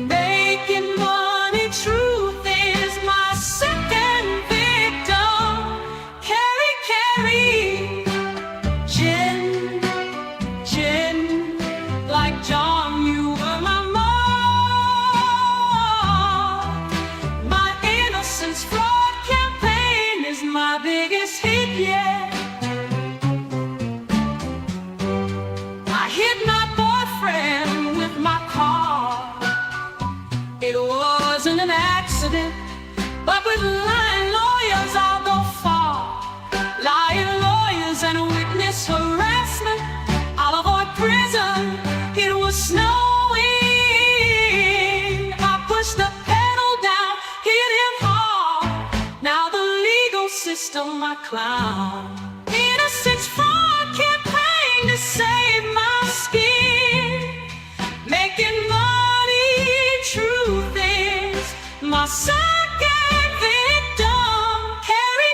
Making money, truth is my second victim. Carry, Jen, like John, you were my mom. My innocence fraud campaign is my biggest hit yet. I hit my boyfriend with my car. It wasn't an accident, but with lying lawyers I'll go far. Lying lawyers and witness harassment, I'll avoid prison. It was snowing. I pushed the pedal down, hit him hard. Now the legal system, my clown. Innocence fraud campaign to save my skin. Making money, truth is my second victim. Carry,